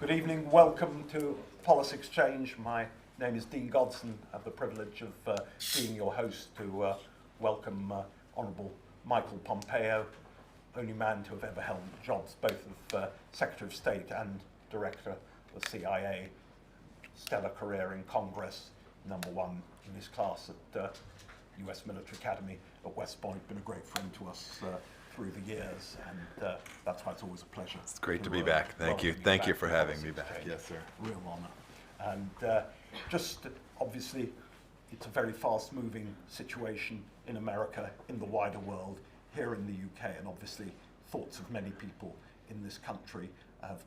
Good evening, welcome to Policy Exchange. My name is Dean Godson. I have the privilege of being your host to welcome Honourable Michael Pompeo, only man to have ever held jobs both of Secretary of State and Director of the CIA, stellar career in Congress, #1 in his class at US Military Academy at West Point, been a great friend to us through the years, and that's why it's always a pleasure. It's great to be back. Thank you. Thank you for having me back. Yes, sir. Real honour. And just obviously, it's a very fast-moving situation in America, in the wider world, here in the UK, and obviously thoughts of many people in this country have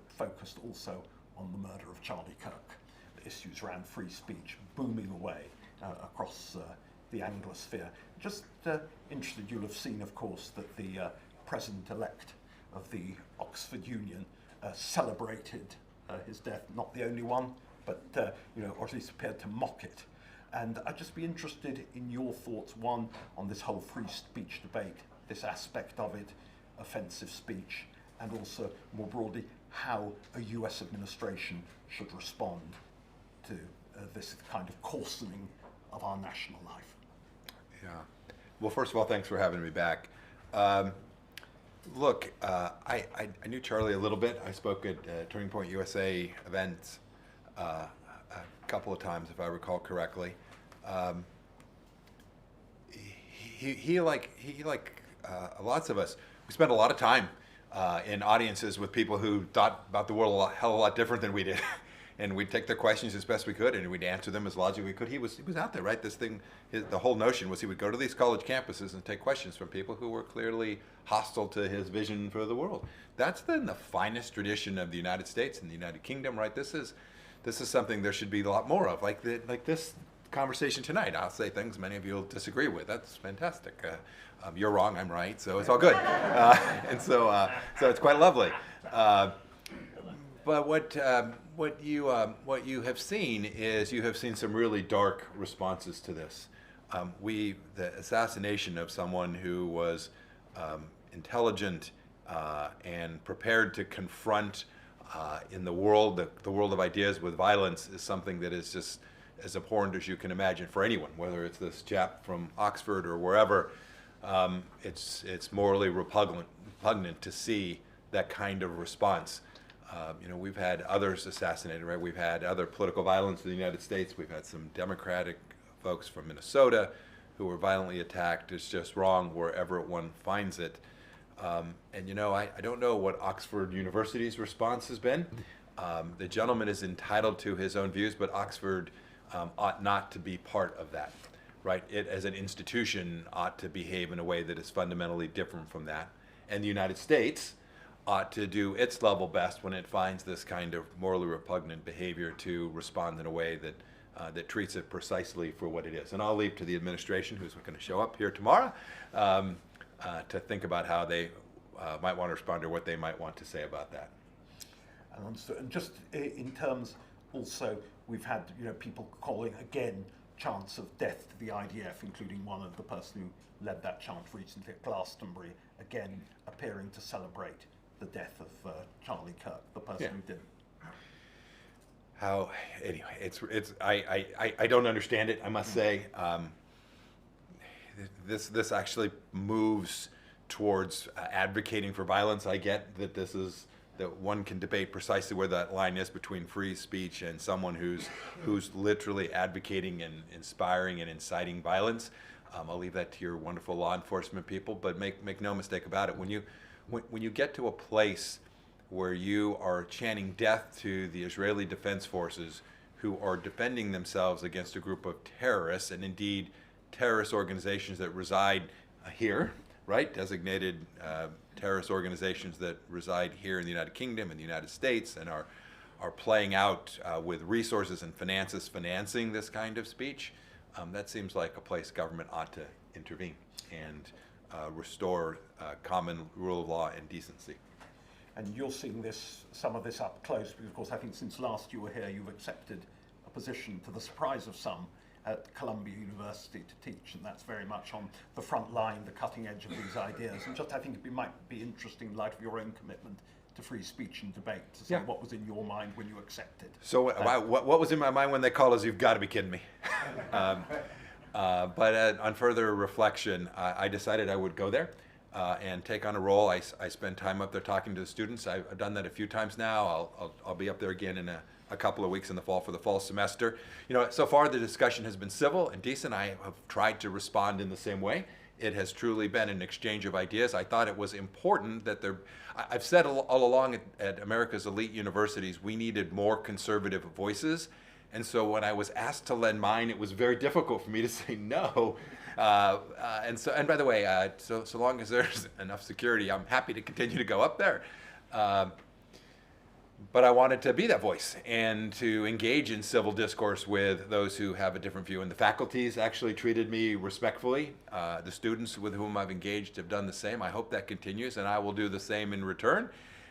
focused also on the murder of Charlie Kirk. The issues around free speech booming away across the Anglosphere. Just interested, you'll have seen, of course, that the President-elect of the Oxford Union celebrated his death, not the only one, but or at least appeared to mock it. And I'd just be interested in your thoughts, one, on this whole free speech debate, this aspect of it, offensive speech, and also more broadly, how a US administration should respond to this kind of coarsening of our national life. Yeah. Well, first of all, thanks for having me back. Look, I knew Charlie a little bit. I spoke at Turning Point USA events a couple of times, if I recall correctly. He like lots of us, we spent a lot of time in audiences with people who thought about the world a hell of a lot different than we did. And we'd take their questions as best we could, and we'd answer them as logically we could. He was out there, right? This thing, the whole notion was he would go to these college campuses and take questions from people who were clearly hostile to his vision for the world. That's then the finest tradition of the United States and the United Kingdom, right? This is something there should be a lot more of, like this conversation tonight. I'll say things many of you will disagree with. That's fantastic. You're wrong, I'm right, so it's all good. And so it's quite lovely. But what you have seen is you have seen some really dark responses to this. The assassination of someone who was intelligent and prepared to confront in the world of ideas with violence is something that is just as abhorrent as you can imagine for anyone, whether it's this chap from Oxford or wherever. It's morally repugnant to see that kind of response. We've had others assassinated, right? We've had other political violence in the United States. We've had some Democratic folks from Minnesota who were violently attacked. It's just wrong wherever one finds it. I don't know what Oxford University's response has been. The gentleman is entitled to his own views, but Oxford ought not to be part of that, right? It, as an institution, ought to behave in a way that is fundamentally different from that. And the United States ought to do its level best when it finds this kind of morally repugnant behavior to respond in a way that treats it precisely for what it is. And I'll leave to the administration, who's going to show up here tomorrow, to think about how they might want to respond or what they might want to say about that. And just in terms, also, we've had people calling again chants of death to the IDF, including one of the person who led that chant recently at Glastonbury, again appearing to celebrate the death of Charlie Kirk, the person who did it. I don't understand it, I must say. This actually moves towards advocating for violence. I get that that one can debate precisely where that line is between free speech and someone who's literally advocating and inspiring and inciting violence. I'll leave that to your wonderful law enforcement people, but make no mistake about it. When you get to a place where you are chanting death to the Israeli Defense Forces who are defending themselves against a group of terrorists, and indeed terrorist organizations that reside here, right? Designated terrorist organizations that reside here in the United Kingdom and the United States and are playing out with resources and finances financing this kind of speech, that seems like a place government ought to intervene and restore common rule of law and decency. And you're seeing some of this up close, because of course I think since last you were here you've accepted a position, to the surprise of some, at Columbia University to teach, and that's very much on the front line, the cutting edge of these ideas. And just I think it might be interesting in light of your own commitment to free speech and debate to say what was in your mind when you accepted. So what was in my mind when they called us? You've got to be kidding me. But on further reflection, I decided I would go there and take on a role. I spend time up there talking to the students. I've done that a few times now. I'll be up there again in a couple of weeks in the fall for the fall semester. You know, so far the discussion has been civil and decent. I have tried to respond in the same way. It has truly been an exchange of ideas. I thought it was important that I've said all along at America's elite universities, we needed more conservative voices. And so when I was asked to lend mine, it was very difficult for me to say no. And by the way, so long as there's enough security, I'm happy to continue to go up there. But I wanted to be that voice and to engage in civil discourse with those who have a different view. And the faculties actually treated me respectfully. The students with whom I've engaged have done the same. I hope that continues, and I will do the same in return.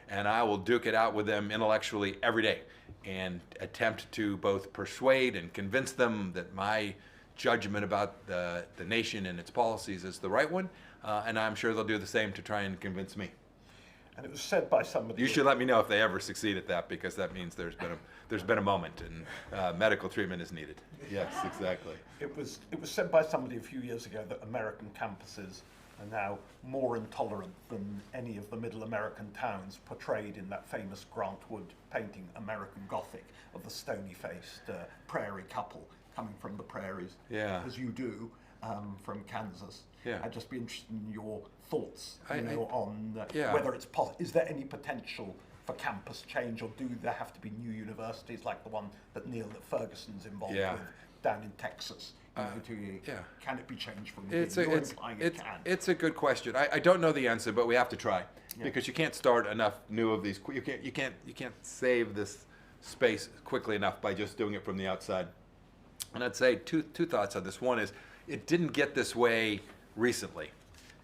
And I will duke it out with them intellectually every day and attempt to both persuade and convince them that my judgment about the nation and its policies is the right one. And I'm sure they'll do the same to try and convince me. And it was said by somebody. You should let me know if they ever succeed at that, because that means there's been a moment and medical treatment is needed. Yes, exactly. It was said by somebody a few years ago that American campuses are now more intolerant than any of the middle American towns portrayed in that famous Grant Wood painting, American Gothic, of the stony-faced prairie couple coming from the prairies, as you do, from Kansas. Yeah. I'd just be interested in your thoughts on Yeah. whether it's possible. Is there any potential for campus change, or do there have to be new universities like the one that Neil at Ferguson's involved with down in Texas? Can it be changed from within? You're implying it can. It's a good question. I don't know the answer, but we have to try, because you can't start enough new of these. You can't save this space quickly enough by just doing it from the outside. And I'd say two thoughts on this. One is, it didn't get this way recently.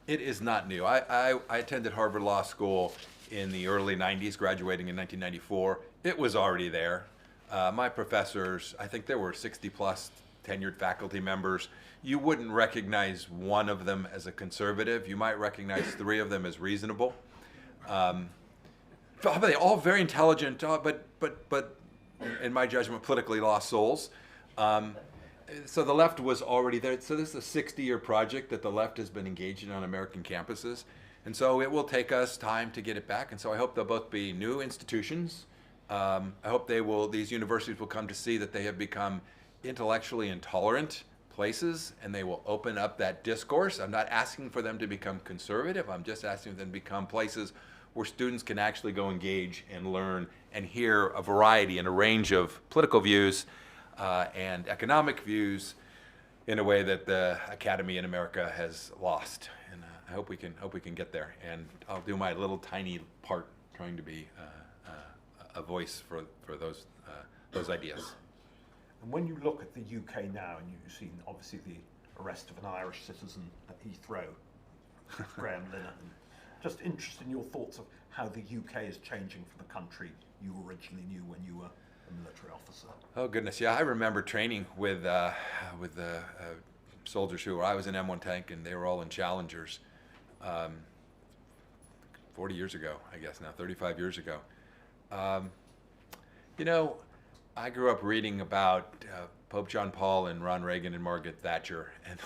It is not new. I attended Harvard Law School in the early 90s, graduating in 1994. It was already there. My professors, I think there were 60 plus tenured faculty members. You wouldn't recognize one of them as a conservative. You might recognize three of them as reasonable. They all very intelligent, but in my judgment, politically lost souls. So the left was already there. So this is a 60-year project that the left has been engaged in on American campuses. And so it will take us time to get it back. And so I hope they'll both be new institutions. I hope these universities will come to see that they have become intellectually intolerant places, and they will open up that discourse. I'm not asking for them to become conservative. I'm just asking them to become places where students can actually go engage and learn and hear a variety and a range of political views and economic views in a way that the academy in America has lost. And I hope we can get there. And I'll do my little tiny part trying to be a voice for those ideas. And when you look at the UK now, and you've seen obviously the arrest of an Irish citizen at Heathrow, Graham Linehan, just interested in your thoughts of how the UK is changing from the country you originally knew when you were a military officer. Oh goodness, yeah, I remember training with the soldiers I was in M1 tank and they were all in Challengers 40 years ago, I guess now, 35 years ago. I grew up reading about Pope John Paul and Ron Reagan and Margaret Thatcher, and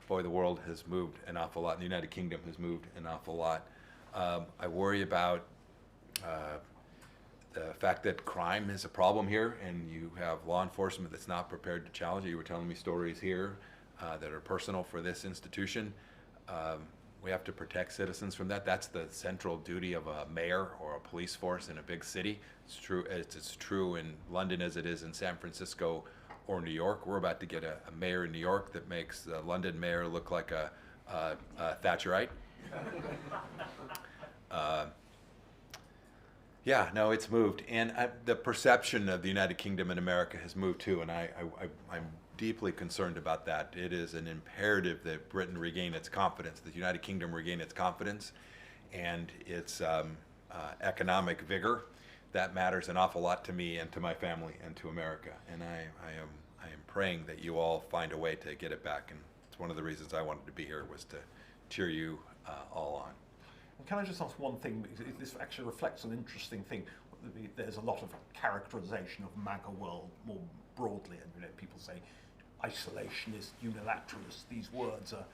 boy, the world has moved an awful lot, and the United Kingdom has moved an awful lot. I worry about the fact that crime is a problem here, and you have law enforcement that's not prepared to challenge it. You were telling me stories here that are personal for this institution. We have to protect citizens from that. That's the central duty of a mayor or a police force in a big city. It's true. It's true in London as it is in San Francisco or New York. We're about to get a mayor in New York that makes the London mayor look like a Thatcherite. Yeah, no, it's moved, and the perception of the United Kingdom and America has moved too, and I'm deeply concerned about that. It is an imperative that Britain regain its confidence, that the United Kingdom regain its confidence, and its economic vigor. That matters an awful lot to me and to my family and to America, and I am praying that you all find a way to get it back. And it's one of the reasons I wanted to be here, was to cheer you all on. And can I just ask one thing? Because this actually reflects an interesting thing. There's a lot of characterization of MAGA world more broadly, and people say isolationist, unilateralist. These words are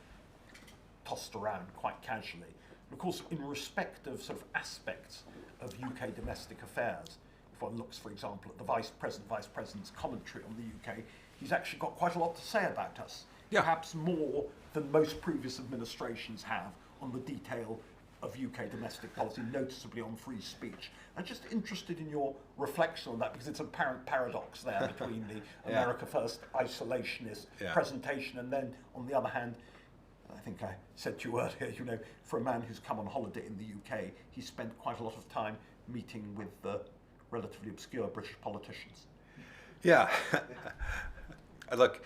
tossed around quite casually. Of course, in respect of sort of aspects of UK domestic affairs, if one looks, for example, at the Vice President's commentary on the UK, he's actually got quite a lot to say about us. Yeah. Perhaps more than most previous administrations have on the detail of UK domestic policy, noticeably on free speech. I'm just interested in your reflection on that, because it's an apparent paradox there between the America First isolationist presentation and then, on the other hand, I think I said to you earlier, for a man who's come on holiday in the UK, he spent quite a lot of time meeting with relatively obscure British politicians. Yeah. Look,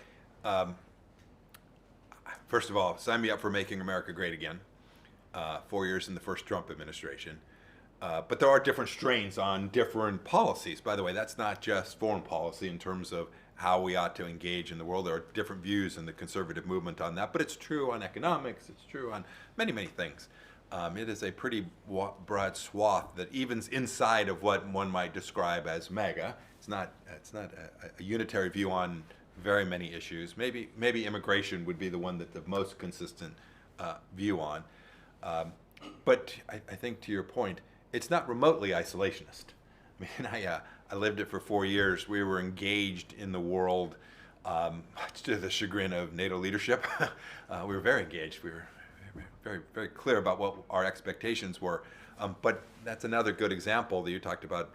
first of all, sign me up for making America great again. 4 years in the first Trump administration. But there are different strains on different policies. By the way, that's not just foreign policy in terms of how we ought to engage in the world. There are different views in the conservative movement on that, but it's true on economics, it's true on many, many things. It is a pretty broad swath that even inside of what one might describe as MAGA, it's not a unitary view on very many issues. Maybe immigration would be the one that the most consistent view on. But I think, to your point, it's not remotely isolationist. I mean, I lived it for 4 years. We were engaged in the world, much to the chagrin of NATO leadership. We were very engaged. We were very, very clear about what our expectations were. But that's another good example that you talked about,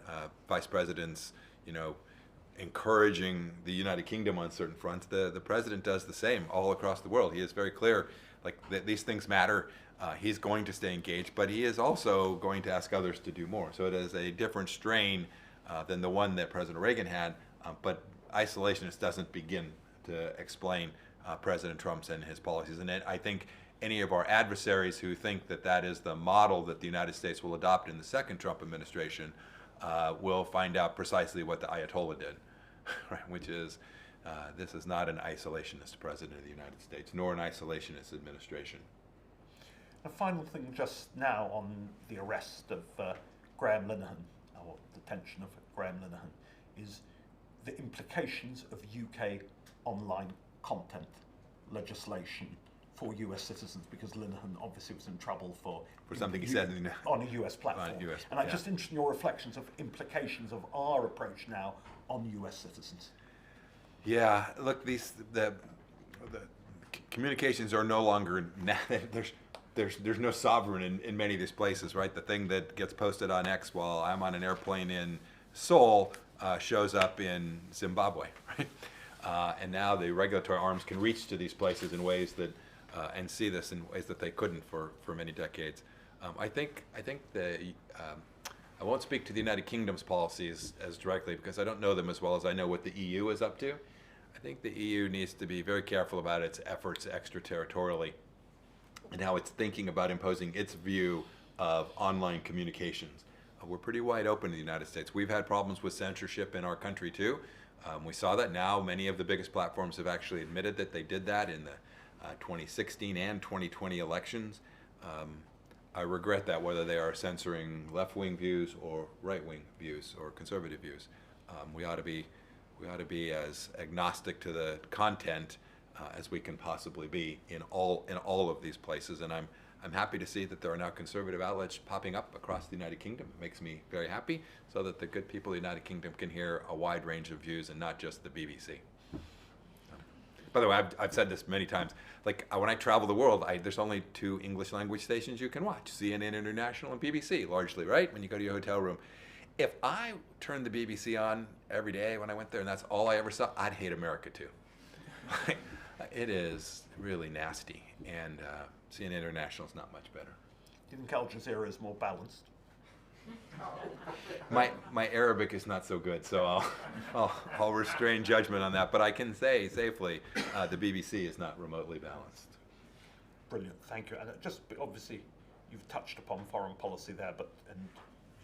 vice presidents, encouraging the United Kingdom on certain fronts. The president does the same all across the world. He is very clear, these things matter. He's going to stay engaged, but he is also going to ask others to do more. So it is a different strain than the one that President Reagan had, but isolationist doesn't begin to explain President Trump's and his policies. And I think any of our adversaries who think that that is the model that the United States will adopt in the second Trump administration will find out precisely what the Ayatollah did, right? Which is this is not an isolationist president of the United States, nor an isolationist administration. A final thing just now on the arrest of Graham Linehan, or detention of Graham Linehan, is the implications of UK online content legislation for US citizens, because Linehan obviously was in trouble for something he said on a US platform. And I'm just interested in your reflections of implications of our approach now on US citizens. Yeah, look, the communications are no longer, there's no sovereign in many of these places, right? The thing that gets posted on X while I'm on an airplane in Seoul shows up in Zimbabwe, right? And now the regulatory arms can reach to these places in ways that, and see this in ways that they couldn't for many decades. I think I won't speak to the United Kingdom's policies as directly, because I don't know them as well as I know what the EU is up to. I think the EU needs to be very careful about its efforts extraterritorially and how it's thinking about imposing its view of online communications. We're pretty wide open in the United States. We've had problems with censorship in our country too. We saw that now. Many of the biggest platforms have actually admitted that they did that in the 2016 and 2020 elections. I regret that, whether they are censoring left-wing views or right-wing views or conservative views. We ought to be as agnostic to the content as we can possibly be in all of these places. And I'm happy to see that there are now conservative outlets popping up across the United Kingdom. It makes me very happy, so that the good people of the United Kingdom can hear a wide range of views and not just the BBC. By the way, I've said this many times. When I travel the world, there's only 2 English language stations you can watch: CNN International and BBC, largely, right? When you go to your hotel room. If I turned the BBC on every day when I went there, and that's all I ever saw, I'd hate America too. It is really nasty, and CNN International is not much better. Do you think Al Jazeera is more balanced? My Arabic is not so good, so I'll restrain judgment on that. But I can say safely, the BBC is not remotely balanced. Brilliant, thank you. And just obviously, you've touched upon foreign policy there, and you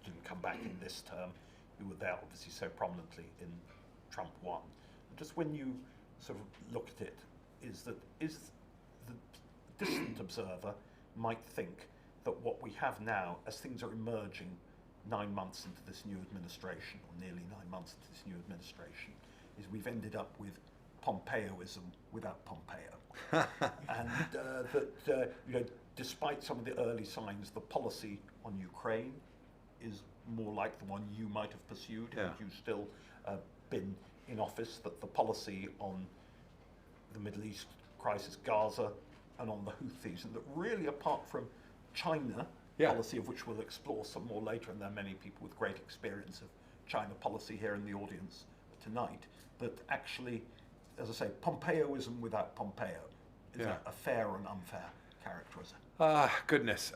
didn't come back in this term. You were there obviously so prominently in Trump 1. Just when you sort of look at it, is the distant observer might think that what we have now, as things are emerging 9 months into this new administration, or nearly 9 months into this new administration, is we've ended up with Pompeoism without Pompeo. And that, despite some of the early signs, the policy on Ukraine is more like the one you might have pursued had you still been in office, that the policy on the Middle East crisis, Gaza, and on the Houthis, and that really apart from China policy, of which we'll explore some more later, and there are many people with great experience of China policy here in the audience tonight, that actually, as I say, Pompeoism without Pompeo. Is that a fair and unfair characterization? Goodness.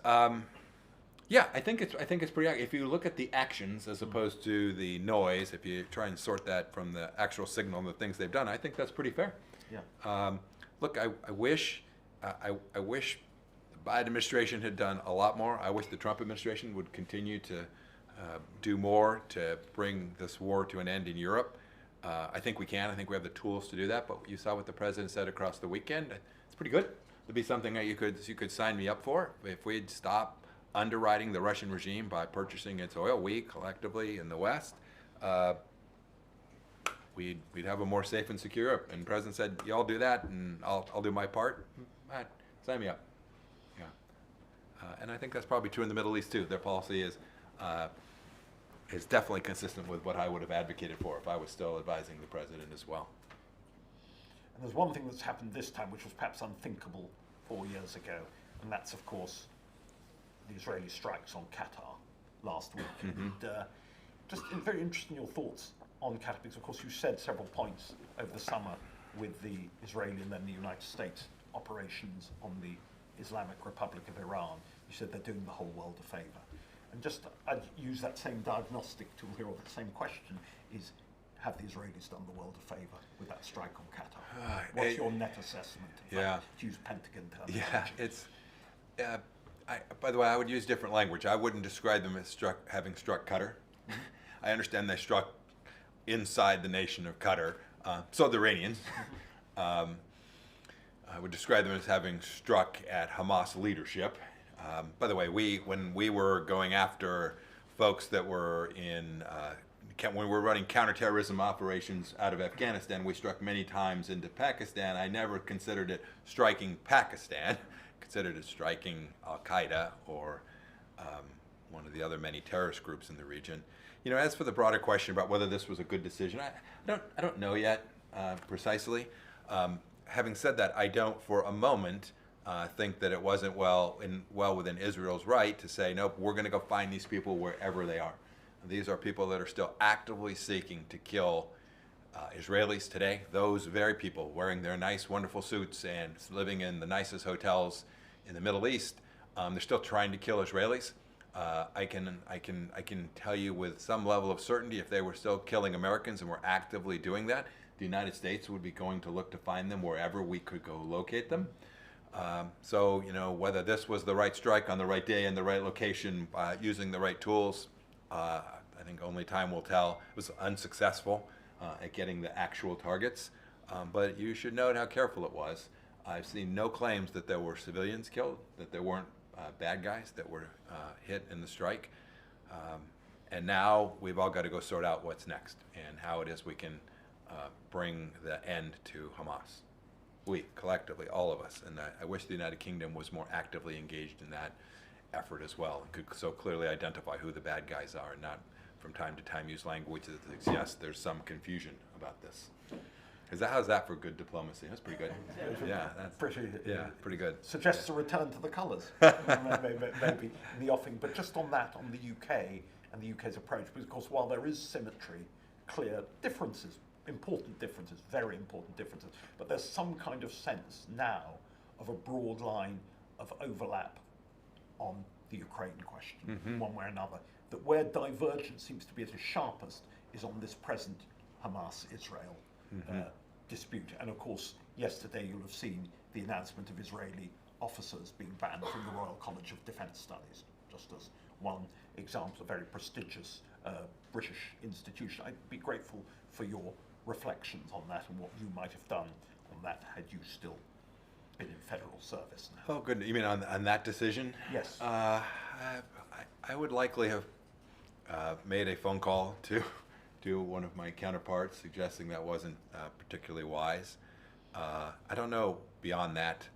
Yeah, I think it's pretty. If you look at the actions as opposed to the noise, if you try and sort that from the actual signal and the things they've done, I think that's pretty fair. Yeah. Look, I wish the Biden administration had done a lot more. I wish the Trump administration would continue to do more to bring this war to an end in Europe. I think we can. I think we have the tools to do that. But you saw what the president said across the weekend. It's pretty good. It'd be something that you could sign me up for if we'd stop underwriting the Russian regime by purchasing its oil. We collectively in the West, we'd have a more safe and secure Europe. And the president said, "Y'all do that, and I'll do my part." All right, sign me up. Yeah, and I think that's probably true in the Middle East too. Their policy is definitely consistent with what I would have advocated for if I was still advising the president as well. And there's one thing that's happened this time which was perhaps unthinkable 4 years ago, and that's, of course, the Israeli strikes on Qatar last week. And just very interested in your thoughts on Qatar, because, of course, you said several points over the summer with the Israeli and then the United States operations on the Islamic Republic of Iran. You said they're doing the whole world a favour. And just, I'd use that same diagnostic tool here, or that same question, is have the Israelis done the world a favour with that strike on Qatar? What's your net assessment? To use Pentagon terminology. Yeah, it's... by the way, I would use different language. I wouldn't describe them as having struck Qatar. I understand they struck inside the nation of Qatar. So the Iranians. I would describe them as having struck at Hamas leadership. By the way, when we were going after folks that were when we were running counterterrorism operations out of Afghanistan, we struck many times into Pakistan. I never considered it striking Pakistan. Considered it striking Al-Qaeda or one of the other many terrorist groups in the region. As for the broader question about whether this was a good decision, I don't know yet precisely. Having said that, I don't for a moment think that it wasn't well within Israel's right to say, nope, we're going to go find these people wherever they are. These are people that are still actively seeking to kill Israelis today. Those very people wearing their nice, wonderful suits and living in the nicest hotels in the Middle East, they're still trying to kill Israelis. I can tell you with some level of certainty, if they were still killing Americans and were actively doing that, the United States would be going to look to find them wherever we could go locate them. So whether this was the right strike on the right day in the right location, using the right tools, I think only time will tell. It was unsuccessful at getting the actual targets, but you should note how careful it was. I've seen no claims that there were civilians killed, that there weren't bad guys that were hit in the strike. And now we've all got to go sort out what's next and how it is we can bring the end to Hamas. We, collectively, all of us. And I wish the United Kingdom was more actively engaged in that effort as well and could so clearly identify who the bad guys are and not from time to time use language that suggests there's some confusion about this. How's that for good diplomacy? That's pretty good. Yeah, that's pretty good. Suggests a return to the colours, maybe in the offing. But just on that, on the UK and the UK's approach, because of course, while there is symmetry, clear differences, important differences, very important differences, but there's some kind of sense now of a broad line of overlap on the Ukraine question, one way or another. That where divergence seems to be at its sharpest is on this present Hamas-Israel dispute. And of course, yesterday you'll have seen the announcement of Israeli officers being banned from the Royal College of Defence Studies, just as one example, a very prestigious British institution. I'd be grateful for your reflections on that and what you might have done on that had you still been in federal service now. Oh, good. You mean on that decision? Yes. I would likely have made a phone call to one of my counterparts suggesting that wasn't particularly wise. I don't know beyond that.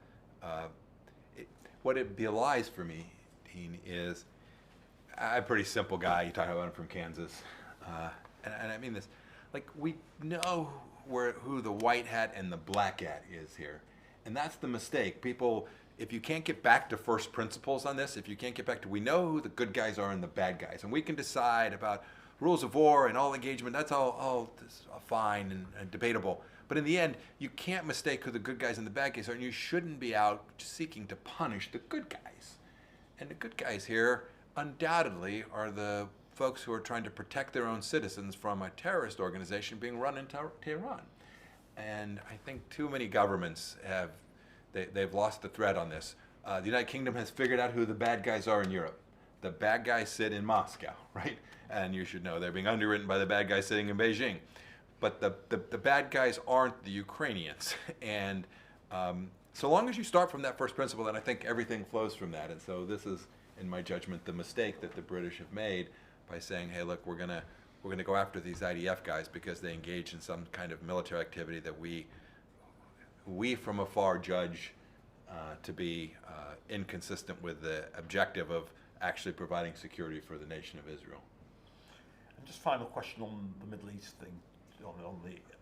What it belies for me, Dean, is I'm a pretty simple guy. You talk about I'm from Kansas. And I mean this, like, we know who the white hat and the black hat is here. And that's the mistake. People, if you can't get back to first principles on this, if you can't get back to, we know who the good guys are and the bad guys, and we can decide about rules of war and all engagement, that's all fine and debatable. But in the end, you can't mistake who the good guys and the bad guys are, and you shouldn't be out seeking to punish the good guys. And the good guys here undoubtedly are the folks who are trying to protect their own citizens from a terrorist organization being run in Tehran. And I think too many governments they've lost the thread on this. The United Kingdom has figured out who the bad guys are in Europe. The bad guys sit in Moscow, right? And you should know they're being underwritten by the bad guys sitting in Beijing. But the bad guys aren't the Ukrainians. And so long as you start from that first principle, then I think everything flows from that. And so this is, in my judgment, the mistake that the British have made by saying, hey, look, we're gonna go after these IDF guys because they engage in some kind of military activity that we from afar judge to be inconsistent with the objective of actually providing security for the nation of Israel. And just final question on the Middle East thing,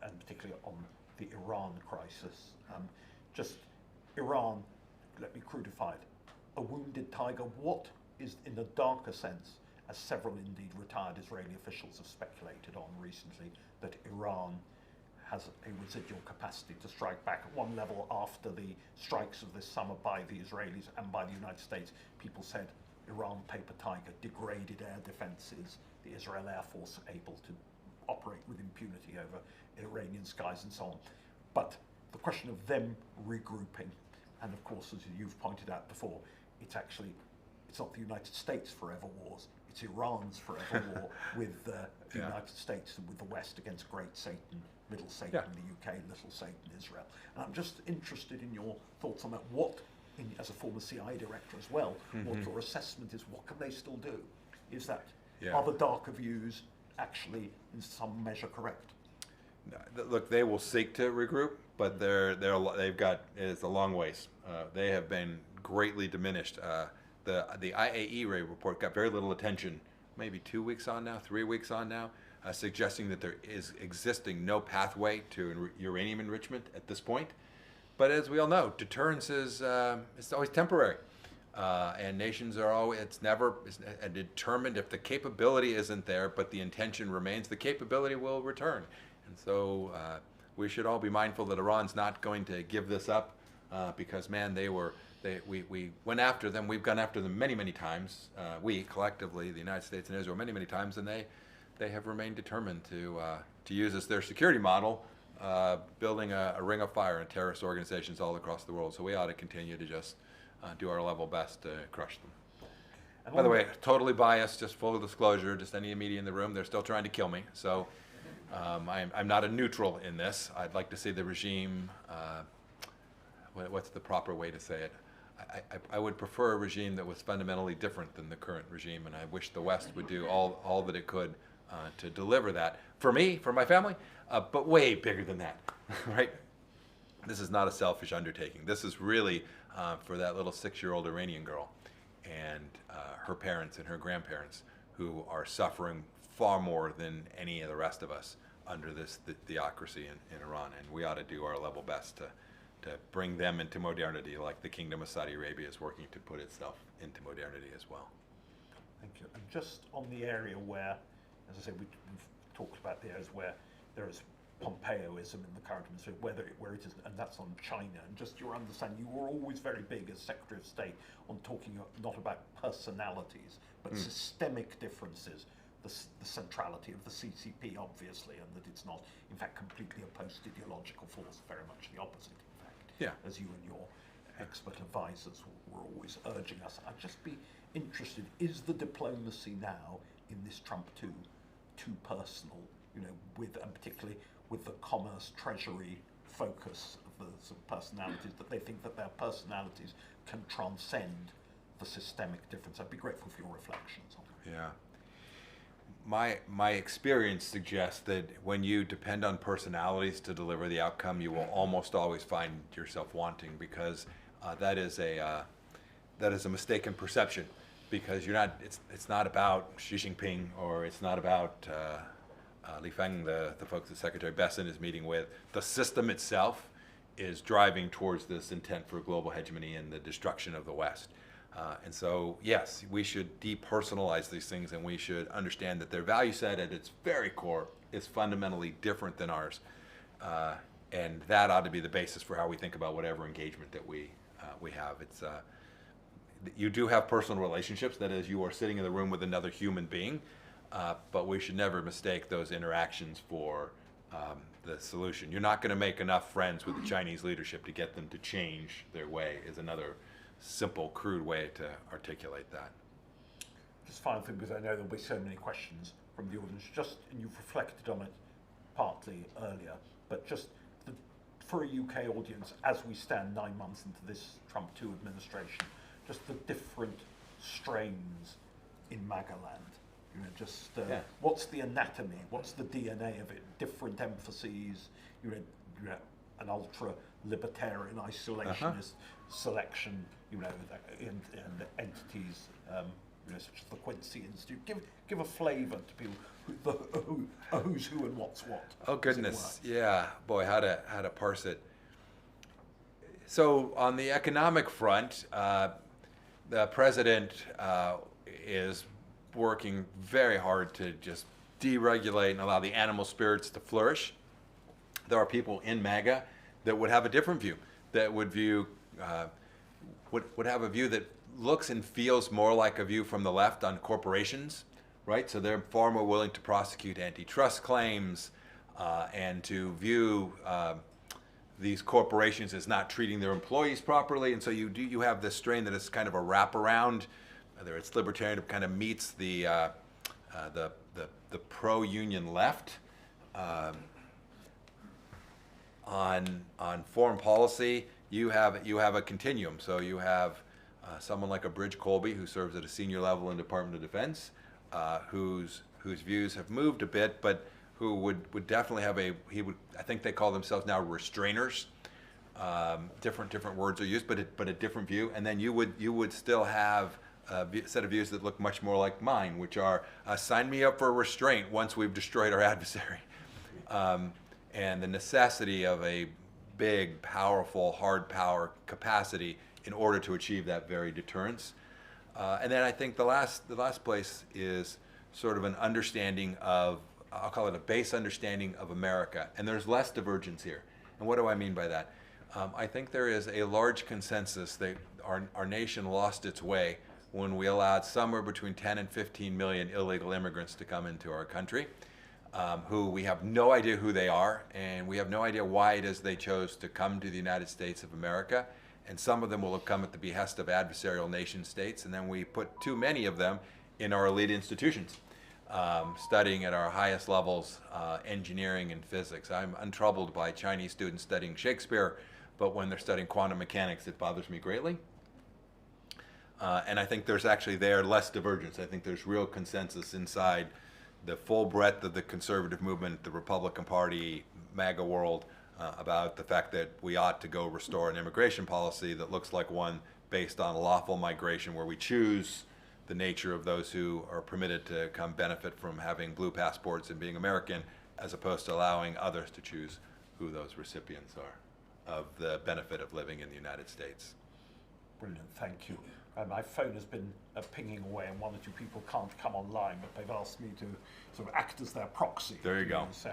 and particularly on the Iran crisis. Just Iran, let me crudify it, a wounded tiger. What is, in a darker sense, as several indeed retired Israeli officials have speculated on recently, that Iran has a residual capacity to strike back at one level after the strikes of this summer by the Israelis and by the United States. People said Iran, paper tiger, degraded air defenses, the Israel Air Force able to operate with impunity over Iranian skies and so on. But the question of them regrouping, and of course, as you've pointed out before, it's not the United States forever wars, it's Iran's forever war with the United States and with the West against Great Satan, Middle Satan, the UK, Little Satan, Israel. And I'm just interested in your thoughts on that. As a former CIA director as well, what your assessment is, what can they still do? Is that, are the darker views actually in some measure correct? Look, they will seek to regroup, but it's a long ways. They have been greatly diminished. The IAEA report got very little attention, maybe 2 weeks on now, 3 weeks on now, suggesting that there is existing no pathway to uranium enrichment at this point. But as we all know, deterrence is it's always temporary, and nations are always it's determined. If the capability isn't there, but the intention remains, the capability will return. And so we should all be mindful that Iran's not going to give this up, because man, we went after them. We've gone after them many times. We collectively, the United States and Israel, many times, and they have remained determined to use as their security model, building a ring of fire in terrorist organizations all across the world. So we ought to continue to just do our level best to crush them. And by the way, totally biased, just full disclosure, just any media in the room, they're still trying to kill me. So I'm not a neutral in this. I'd like to see the regime, what's the proper way to say it? I would prefer a regime that was fundamentally different than the current regime, and I wish the West would do all that it could to deliver that for me, for my family, but way bigger than that, right? This is not a selfish undertaking. This is really for that little 6-year-old Iranian girl and her parents and her grandparents who are suffering far more than any of the rest of us under this theocracy in Iran, and we ought to do our level best to bring them into modernity, like the Kingdom of Saudi Arabia is working to put itself into modernity as well. Thank you. And just on the area where, as I said, we've talked about the areas where there is Pompeoism in the current administration, where it is, and that's on China. And just your understanding, you were always very big as Secretary of State on talking not about personalities, but systemic differences. The centrality of the CCP, obviously, and that it's not, in fact, completely a post-ideological force, very much the opposite, in fact, as you and your expert advisors were always urging us. I'd just be interested, is the diplomacy now in this Trump too personal, and particularly with the commerce treasury focus of the sort of personalities, that they think that their personalities can transcend the systemic difference. I'd be grateful for your reflections on that. Yeah. My experience suggests that when you depend on personalities to deliver the outcome, you will almost always find yourself wanting, because that is a mistaken perception, because it's not about Xi Jinping, or it's not about Li Feng, the folks that Secretary Besson is meeting with. The system itself is driving towards this intent for global hegemony and the destruction of the West. And so, yes, we should depersonalize these things, and we should understand that their value set at its very core is fundamentally different than ours. And that ought to be the basis for how we think about whatever engagement that we have. You do have personal relationships, that is, you are sitting in the room with another human being, but we should never mistake those interactions for the solution. You're not going to make enough friends with the Chinese leadership to get them to change their way, is another simple, crude way to articulate that. Just final thing, because I know there'll be so many questions from the audience, and you've reflected on it partly earlier, but just for a UK audience, as we stand 9 months into this Trump 2 administration, just the different strains in MAGA land. What's the anatomy? What's the DNA of it? Different emphases. An ultra-libertarian, isolationist selection. And entities such as the Quincy Institute. Give a flavour to people who's who and what's what. Oh goodness, yeah, boy, how to parse it. So on the economic front, the president is working very hard to just deregulate and allow the animal spirits to flourish. There are people in MAGA that would have a different view, that would have a view that looks and feels more like a view from the left on corporations, right? So they're far more willing to prosecute antitrust claims and to view these corporations as not treating their employees properly. And so you have this strain that is kind of a wraparound, whether it's libertarian, it kind of meets the pro-union left. On foreign policy, you have a continuum. So you have someone like a Bridge Colby, who serves at a senior level in Department of Defense, whose views have moved a bit, but who would definitely have I think they call themselves now restrainers. Different words are used, but a different view. And then you would still have a set of views that look much more like mine, which are sign me up for restraint once we've destroyed our adversary. And the necessity of a big, powerful, hard power capacity in order to achieve that very deterrence. And then I think the last place is sort of an understanding of, I'll call it a base understanding of America. And there's less divergence here. And what do I mean by that? I think there is a large consensus that our nation lost its way when we allowed somewhere between 10 and 15 million illegal immigrants to come into our country. Who we have no idea who they are, and we have no idea why it is they chose to come to the United States of America. And some of them will have come at the behest of adversarial nation states, and then we put too many of them in our elite institutions, studying at our highest levels, engineering and physics. I'm untroubled by Chinese students studying Shakespeare, but when they're studying quantum mechanics, it bothers me greatly. And I think there's actually less divergence. I think there's real consensus inside the full breadth of the conservative movement, the Republican Party, MAGA world, about the fact that we ought to go restore an immigration policy that looks like one based on lawful migration, where we choose the nature of those who are permitted to come benefit from having blue passports and being American, as opposed to allowing others to choose who those recipients are of the benefit of living in the United States. Brilliant, thank you. My phone has been pinging away, and one or two people can't come online, but they've asked me to sort of act as their proxy. There you go. So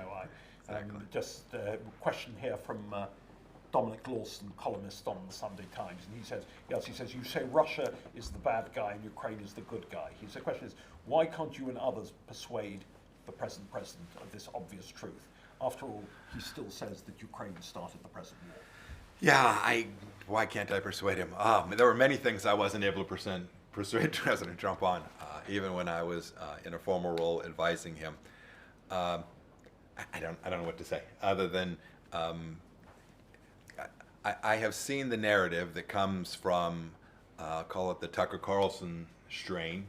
just a question here from Dominic Lawson, columnist on the Sunday Times, and he says, you say Russia is the bad guy and Ukraine is the good guy. The question is, why can't you and others persuade the present president of this obvious truth? After all, he still says that Ukraine started the present war. Yeah, why can't I persuade him? There were many things I wasn't able to persuade President Trump on, even when I was in a formal role advising him. I don't know what to say, other than I have seen the narrative that comes from, call it the Tucker Carlson strain,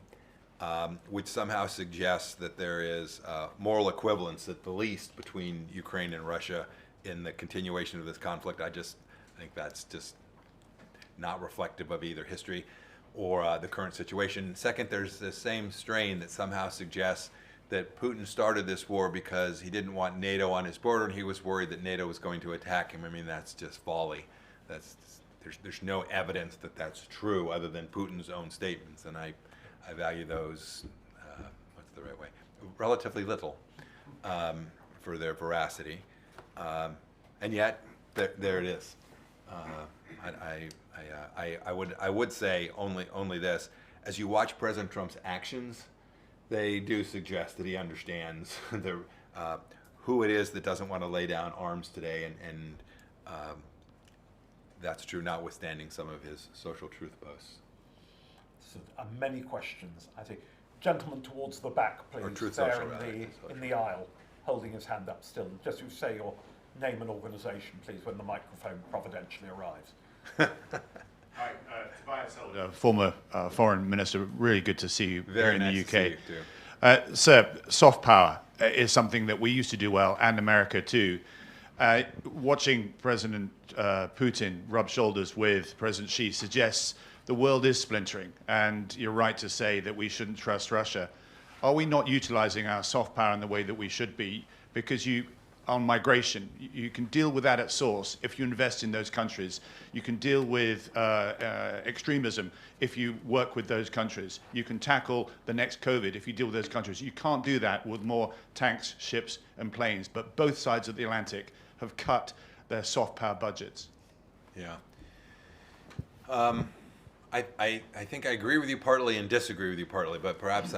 which somehow suggests that there is moral equivalence at the least between Ukraine and Russia in the continuation of this conflict. I think that's just not reflective of either history or the current situation. Second, there's the same strain that somehow suggests that Putin started this war because he didn't want NATO on his border and he was worried that NATO was going to attack him. I mean, that's just folly. There's no evidence that that's true other than Putin's own statements, and I value those, what's the right way, relatively little for their veracity. And yet, there it is. I would say only this: as you watch President Trump's actions, they do suggest that he understands who it is that doesn't want to lay down arms today, and that's true notwithstanding some of his social truth posts. So, many questions, I think. Gentleman towards the back, please, Or Truth there Social, rather, in the aisle, holding his hand up still. Just to say your name and organisation, please, when the microphone providentially arrives. Hi, Tobias Elder, former foreign minister. Really good to see you here in Very the nice UK. to see you, too. Sir, soft power is something that we used to do well, and America too. Watching President Putin rub shoulders with President Xi suggests the world is splintering, and you're right to say that we shouldn't trust Russia. Are we not utilizing our soft power in the way that we should be? Because on migration, you can deal with that at source if you invest in those countries. You can deal with extremism if you work with those countries. You can tackle the next COVID if you deal with those countries. You can't do that with more tanks, ships, and planes. But both sides of the Atlantic have cut their soft power budgets. Yeah. I think I agree with you partly and disagree with you partly, but perhaps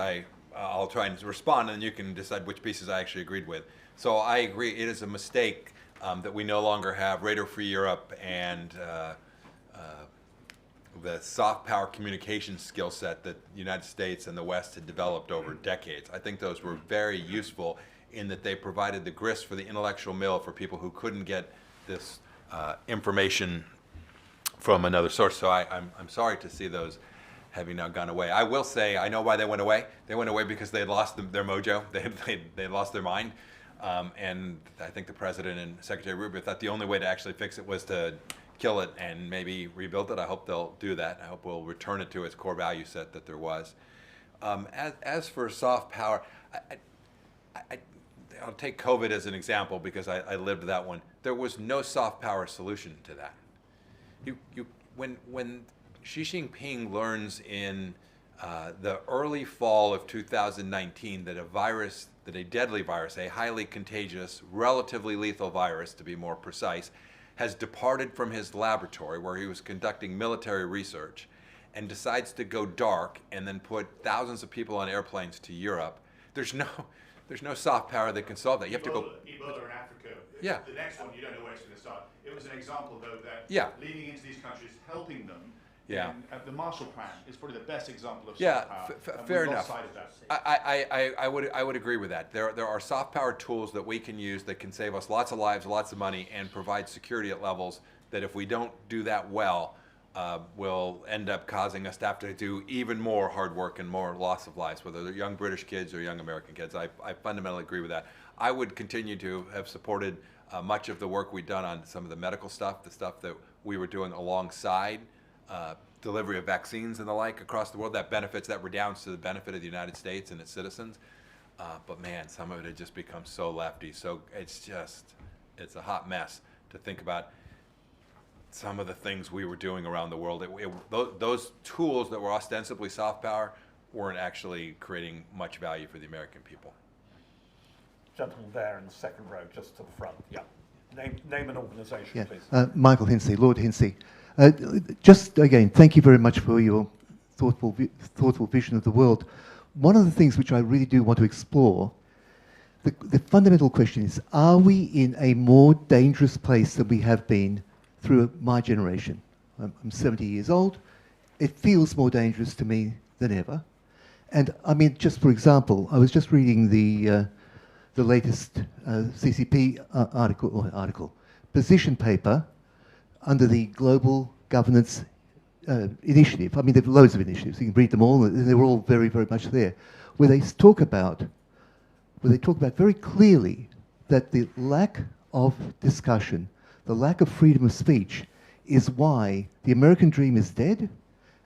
I'll try and respond, and you can decide which pieces I actually agreed with. So I agree, it is a mistake that we no longer have Radio Free Europe and the soft power communication skill set that the United States and the West had developed over decades. I think those were very useful in that they provided the grist for the intellectual mill for people who couldn't get this information from another source. So I'm sorry to see those having now gone away. I will say I know why they went away. They went away because they had lost their mojo. They had lost their mind. And I think the president and Secretary Rubio thought the only way to actually fix it was to kill it and maybe rebuild it. I hope they'll do that. I hope we'll return it to its core value set that there was. As for soft power, I'll take COVID as an example because I lived that one. There was no soft power solution to that. When Xi Jinping learns in the early fall of 2019 that a deadly virus, a highly contagious, relatively lethal virus to be more precise, has departed from his laboratory where he was conducting military research and decides to go dark and then put thousands of people on airplanes to Europe, there's no soft power that can solve that. You have to go. Ebola in Africa. Yeah. The next one, you don't know where it's going to start. It was an example, though, that Yeah. leading into these countries, helping them. Yeah. And the Marshall Plan is probably the best example of Yeah, soft power. And fair we've enough. lost sight of that. I would agree with that. There are soft power tools that we can use that can save us lots of lives, lots of money, and provide security at levels that if we don't do that well, will end up causing us to have to do even more hard work and more loss of lives, whether they're young British kids or young American kids. I fundamentally agree with that. I would continue to have supported much of the work we've done on some of the medical stuff, the stuff that we were doing alongside delivery of vaccines and the like across the world. That redounds to the benefit of the United States and its citizens. But man, some of it had just become so lefty. So it's a hot mess to think about some of the things we were doing around the world. Those tools that were ostensibly soft power weren't actually creating much value for the American people. Gentleman there in the second row, just to the front. Yeah. Name and organisation, Yeah. please. Michael Hinsey, Lord Hinsey. Just again, thank you very much for your thoughtful vision of the world. One of the things which I really do want to explore, the fundamental question is, are we in a more dangerous place than we have been through my generation? I'm 70 years old. It feels more dangerous to me than ever. And I mean, just for example, I was just reading the latest CCP position paper. under the Global Governance Initiative. I mean, there are loads of initiatives. You can read them all, and they're all very, very much there, where they talk about very clearly that the lack of discussion, the lack of freedom of speech, is why the American dream is dead.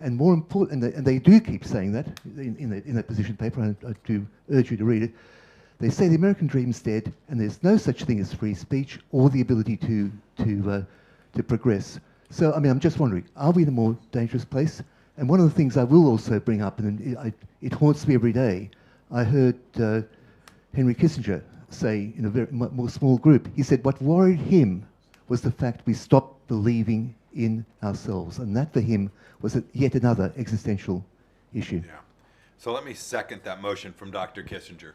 And more important, and they do keep saying that in that position paper, and I do urge you to read it. They say the American dream is dead, and there's no such thing as free speech or the ability to progress. So, I mean, I'm just wondering, are we in a more dangerous place? And one of the things I will also bring up, and it haunts me every day, I heard Henry Kissinger say in a very more small group, he said what worried him was the fact we stopped believing in ourselves, and that for him was yet another existential issue. Yeah. So let me second that motion from Dr. Kissinger.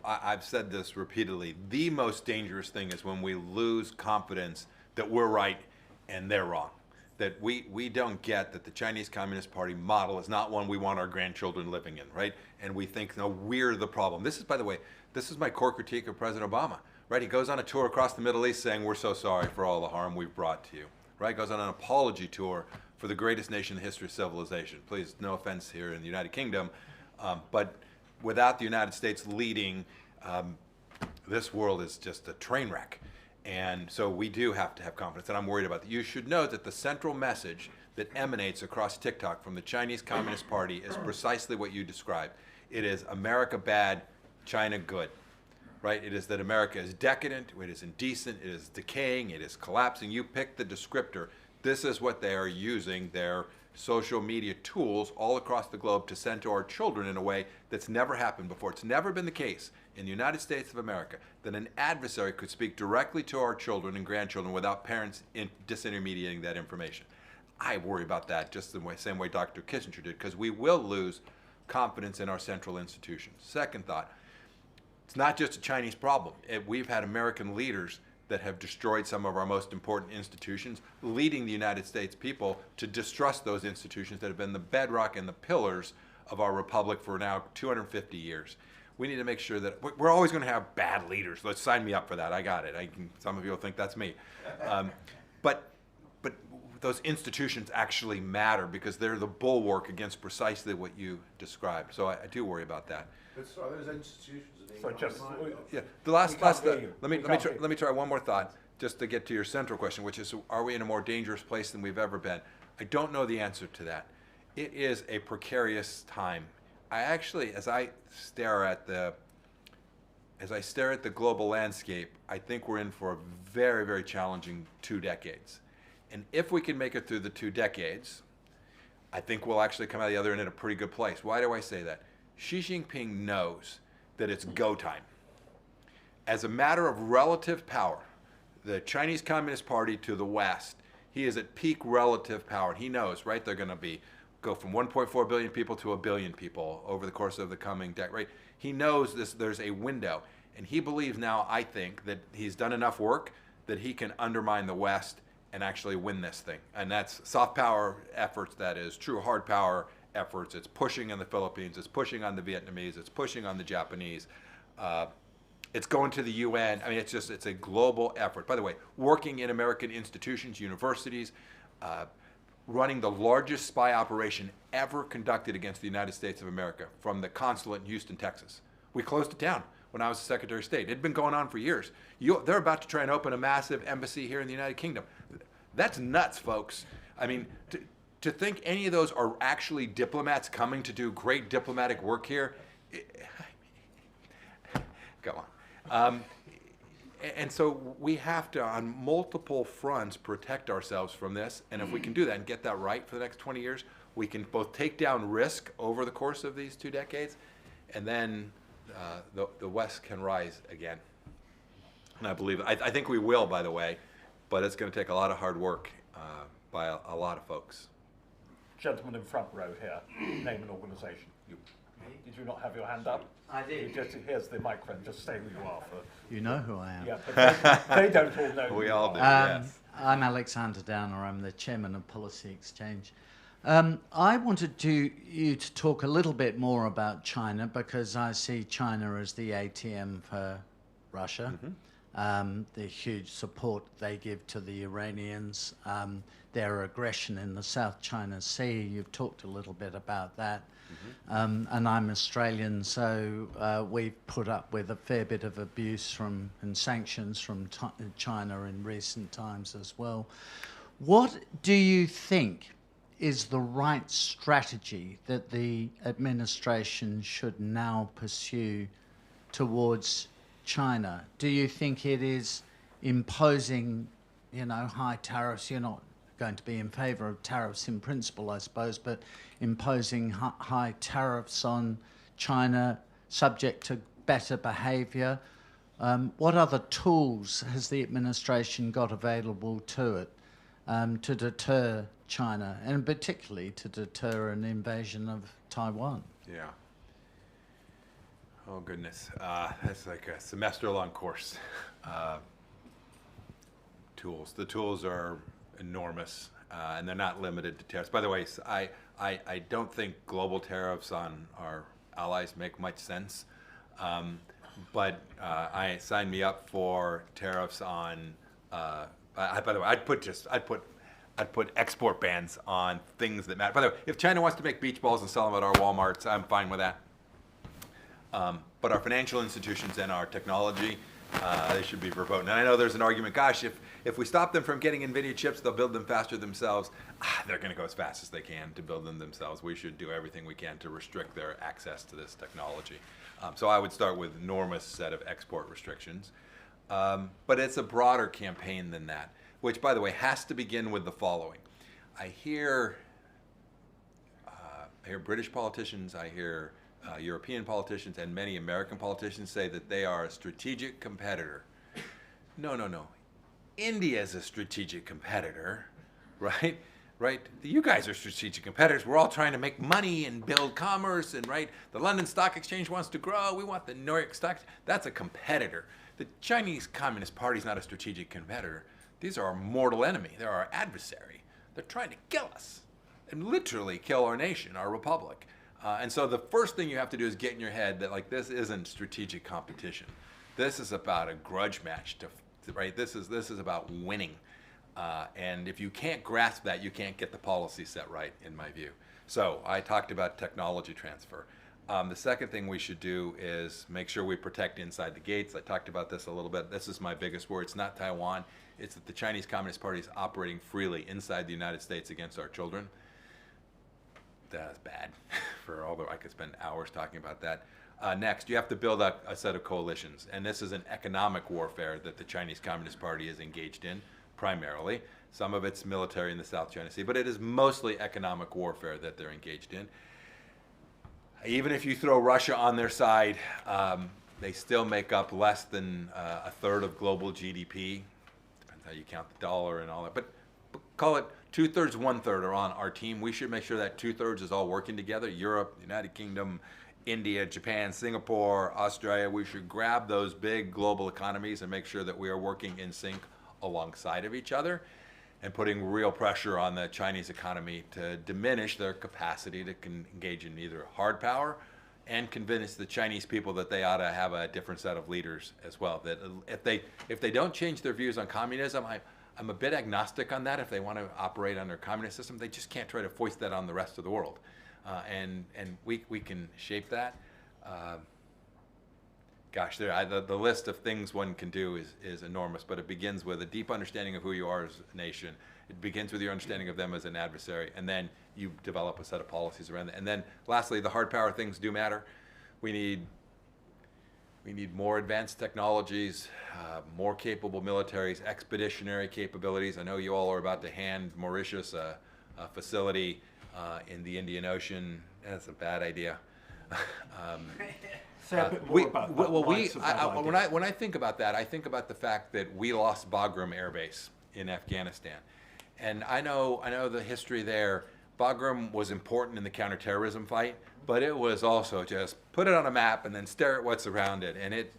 I've said this repeatedly. The most dangerous thing is when we lose confidence that we're right and they're wrong. That we don't get that the Chinese Communist Party model is not one we want our grandchildren living in, right? And we think, no, we're the problem. This is, by the way, this is my core critique of President Obama, right? He goes on a tour across the Middle East saying, we're so sorry for all the harm we've brought to you, right? Goes on an apology tour for the greatest nation in the history of civilization. Please, no offense here in the United Kingdom, but without the United States leading, this world is just a train wreck. And so we do have to have confidence, and I'm worried about that. You should know that the central message that emanates across TikTok from the Chinese Communist Party is precisely what you described. It is America bad, China good, right? It is that America is decadent, it is indecent, it is decaying, it is collapsing. You pick the descriptor. This is what they are using their social media tools all across the globe to send to our children in a way that's never happened before. It's never been the case in the United States of America that an adversary could speak directly to our children and grandchildren without parents disintermediating that information. I worry about that just the same way Dr. Kissinger did, because we will lose confidence in our central institutions. Second thought, it's not just a Chinese problem. We've had American leaders that have destroyed some of our most important institutions, leading the United States people to distrust those institutions that have been the bedrock and the pillars of our republic for now 250 years. We need to make sure that we're always going to have bad leaders. Let's sign me up for that. I got it. Some of you will think that's me. But those institutions actually matter because they're the bulwark against precisely what you described. So I do worry about that. But so are those institutions? So just, Yeah. The last can't thought. hear you. Let me try one more thought, just to get to your central question, which is, are we in a more dangerous place than we've ever been? I don't know the answer to that. It is a precarious time. I actually, as I stare at the global landscape, I think we're in for a very, very challenging 2 decades. And if we can make it through the 2 decades, I think we'll actually come out the other end in a pretty good place. Why do I say that? Xi Jinping knows that it's go time. As a matter of relative power, the Chinese Communist Party to the West, he is at peak relative power. He knows, right, they're going to go from 1.4 billion people to 1 billion people over the course of the coming decade, right? He knows there's a window, and he believes now, I think, that he's done enough work that he can undermine the West and actually win this thing. And that's soft power efforts, that is true hard power efforts. It's pushing on the Philippines, it's pushing on the Vietnamese, it's pushing on the Japanese. It's going to the UN. I mean, it's a global effort. By the way, working in American institutions, universities, running the largest spy operation ever conducted against the United States of America from the consulate in Houston, Texas. We closed it down when I was the Secretary of State. It had been going on for years. They're about to try and open a massive embassy here in the United Kingdom. That's nuts, folks. I mean, to think any of those are actually diplomats coming to do great diplomatic work here, go on. And so we have to, on multiple fronts, protect ourselves from this. And if we can do that and get that right for the next 20 years, we can both take down risk over the course of these 2 decades, and then the West can rise again. And I believe, I think we will, by the way, but it's going to take a lot of hard work by a lot of folks. gentleman in front row here, name and organisation. Did you not have your hand up? I did. Here's the microphone. Just say who you are. You know who I am. Yeah, but they don't all know. We who all you do. are. Yes. I'm Alexander Downer. I'm the chairman of Policy Exchange. I wanted you to talk a little bit more about China, because I see China as the ATM for Russia. the huge support they give to the Iranians, their aggression in the South China Sea. You've talked a little bit about that. And I'm Australian, so we've put up with a fair bit of abuse and sanctions from China in recent times as well. What do you think is the right strategy that the administration should now pursue towards China? Do you think it is imposing, high tariffs? You're not going to be in favour of tariffs in principle, I suppose, but imposing high tariffs on China subject to better behaviour. What other tools has the administration got available to it to deter China, and particularly to deter an invasion of Taiwan? Yeah. Oh, goodness. That's like a semester-long course. Tools. The tools are enormous, and they're not limited to tariffs. By the way, I don't think global tariffs on our allies make much sense, but I signed me up for tariffs on. By the way, I'd put export bans on things that matter. By the way, if China wants to make beach balls and sell them at our Walmarts, I'm fine with that. But our financial institutions and our technology, they should be verboten. And I know there's an argument, gosh, if we stop them from getting NVIDIA chips, they'll build them faster themselves. They're going to go as fast as they can to build them themselves. We should do everything we can to restrict their access to this technology. So I would start with an enormous set of export restrictions. But it's a broader campaign than that, which, by the way, has to begin with the following. I hear British politicians, I hear European politicians, and many American politicians say that they are a strategic competitor. No. India is a strategic competitor, right? Right? You guys are strategic competitors. We're all trying to make money and build commerce, and right, the London Stock Exchange wants to grow. We want the New York Stock. That's a competitor. The Chinese Communist Party is not a strategic competitor. These are our mortal enemy. They're our adversary. They're trying to kill us and literally kill our nation, our republic. And so the first thing you have to do is get in your head that like this isn't strategic competition. This is about a grudge match, right? This is about winning. And if you can't grasp that, you can't get the policy set right, in my view. So I talked about technology transfer. The second thing we should do is make sure we protect inside the gates. I talked about this a little bit. This is my biggest worry. It's not Taiwan. It's that the Chinese Communist Party is operating freely inside the United States against our children. That's bad. Although I could spend hours talking about that. Next, you have to build up a set of coalitions. And this is an economic warfare that the Chinese Communist Party is engaged in, primarily. Some of it's military in the South China Sea, but it is mostly economic warfare that they're engaged in. Even if you throw Russia on their side, they still make up less than a third of global GDP. Depends how you count the dollar and all that. But call it 2/3, 1/3 are on our team. We should make sure that 2/3 is all working together. Europe, United Kingdom, India, Japan, Singapore, Australia. We should grab those big global economies and make sure that we are working in sync alongside of each other and putting real pressure on the Chinese economy to diminish their capacity to engage in either hard power and convince the Chinese people that they ought to have a different set of leaders as well. That if they don't change their views on communism, I'm a bit agnostic on that. If they want to operate under a communist system, they just can't try to foist that on the rest of the world. And we can shape that. Gosh, the list of things one can do is enormous, but it begins with a deep understanding of who you are as a nation. It begins with your understanding of them as an adversary, and then you develop a set of policies around that. And then lastly, the hard power things do matter. We need more advanced technologies, more capable militaries, expeditionary capabilities. I know you all are about to hand Mauritius a facility in the Indian Ocean. That's a bad idea. Say a bit more about that. Well, why it's a bad idea. when I think about that, I think about the fact that we lost Bagram Air Base in Afghanistan, and I know the history there. Bagram was important in the counterterrorism fight, but it was also just put it on a map and then stare at what's around it, and it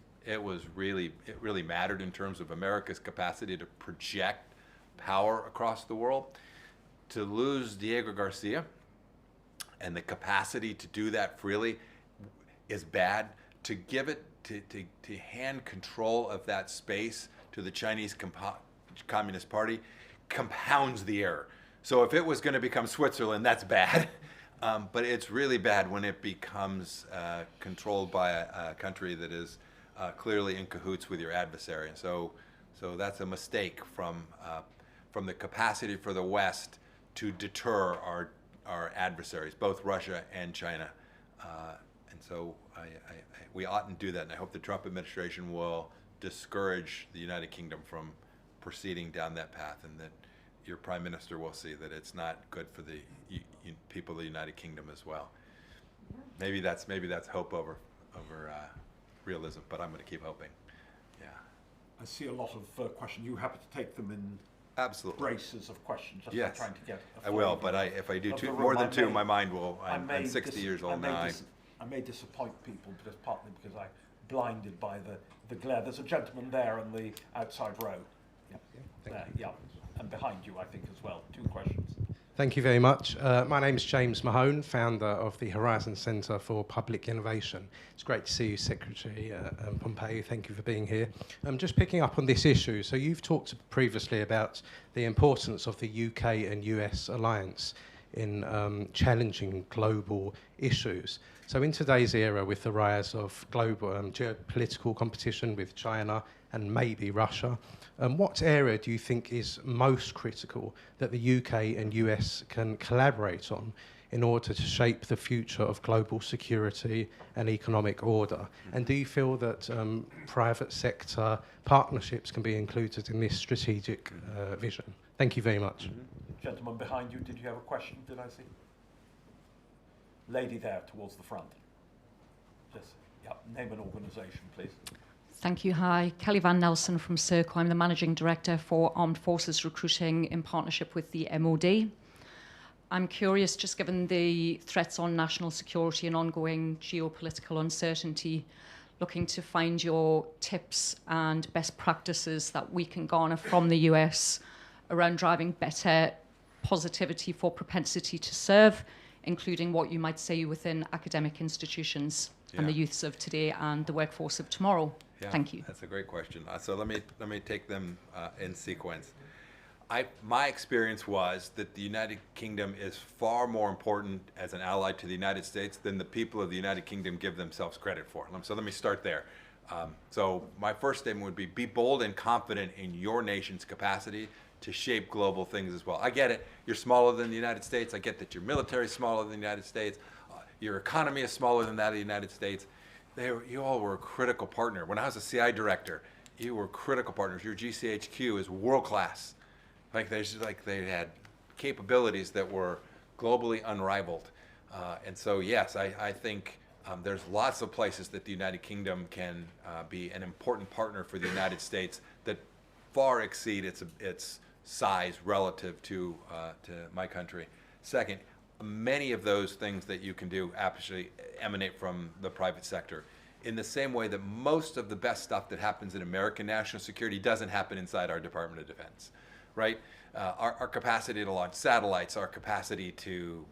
really mattered in terms of America's capacity to project power across the world. To lose Diego Garcia and the capacity to do that freely is bad. to give it, to hand control of that space to the Chinese Communist Party compounds the error. So if it was going to become Switzerland, that's bad. But it's really bad when it becomes controlled by a country that is clearly in cahoots with your adversary. And so that's a mistake from the capacity for the West to deter our adversaries, both Russia and China. And so we oughtn't do that. And I hope the Trump administration will discourage the United Kingdom from proceeding down that path, and that your prime minister will see that it's not good for the people of the United Kingdom as well. Maybe that's hope over realism, but I'm going to keep hoping. Yeah. I see a lot of questions. You happy to take them in Absolutely. braces of questions? Just Yes. trying to get a I will, flavour but if I do of two, the more room. than I two, may- my mind will. I I'm may 60 years I old may now. I may disappoint people, but it's partly because I'm blinded by the glare. There's a gentleman there on the outside row. Yeah, there, yeah, and behind you, I think, as well. 2 questions. Thank you very much. My name is James Mahone, founder of the Horizon Centre for Public Innovation. It's great to see you, Secretary Pompeo. Thank you for being here. Just picking up on this issue. So you've talked previously about the importance of the UK and US alliance in challenging global issues. So in today's era, with the rise of global geopolitical competition with China and maybe Russia, what area do you think is most critical that the UK and US can collaborate on in order to shape the future of global security and economic order? And do you feel that private sector partnerships can be included in this strategic vision? Thank you very much. Gentleman behind you, did you have a question? Did I see? Lady there towards the front. Just, yeah, name and organisation, please. Thank you. Hi, Kelly Van Nelson from Serco. I'm the Managing Director for Armed Forces Recruiting in partnership with the MOD. I'm curious, just given the threats on national security and ongoing geopolitical uncertainty, looking to find your tips and best practices that we can garner from the US around driving better positivity for propensity to serve, including what you might say within academic institutions and the youths of today and the workforce of tomorrow. Yeah, Thank you. That's a great question. So let me take them in sequence. My experience was that the United Kingdom is far more important as an ally to the United States than the people of the United Kingdom give themselves credit for. So let me start there. So my first statement would be bold and confident in your nation's capacity to shape global things as well. I get it. You're smaller than the United States. I get that your military is smaller than the United States. Your economy is smaller than that of the United States. You all were a critical partner. When I was a CI director, you were critical partners. Your GCHQ is world class. They had capabilities that were globally unrivaled. And so, yes, I think there's lots of places that the United Kingdom can be an important partner for the United States that far exceed its size relative to my country. Second, many of those things that you can do actually emanate from the private sector. In the same way that most of the best stuff that happens in American national security doesn't happen inside our Department of Defense, right? Our capacity to launch satellites, our capacity to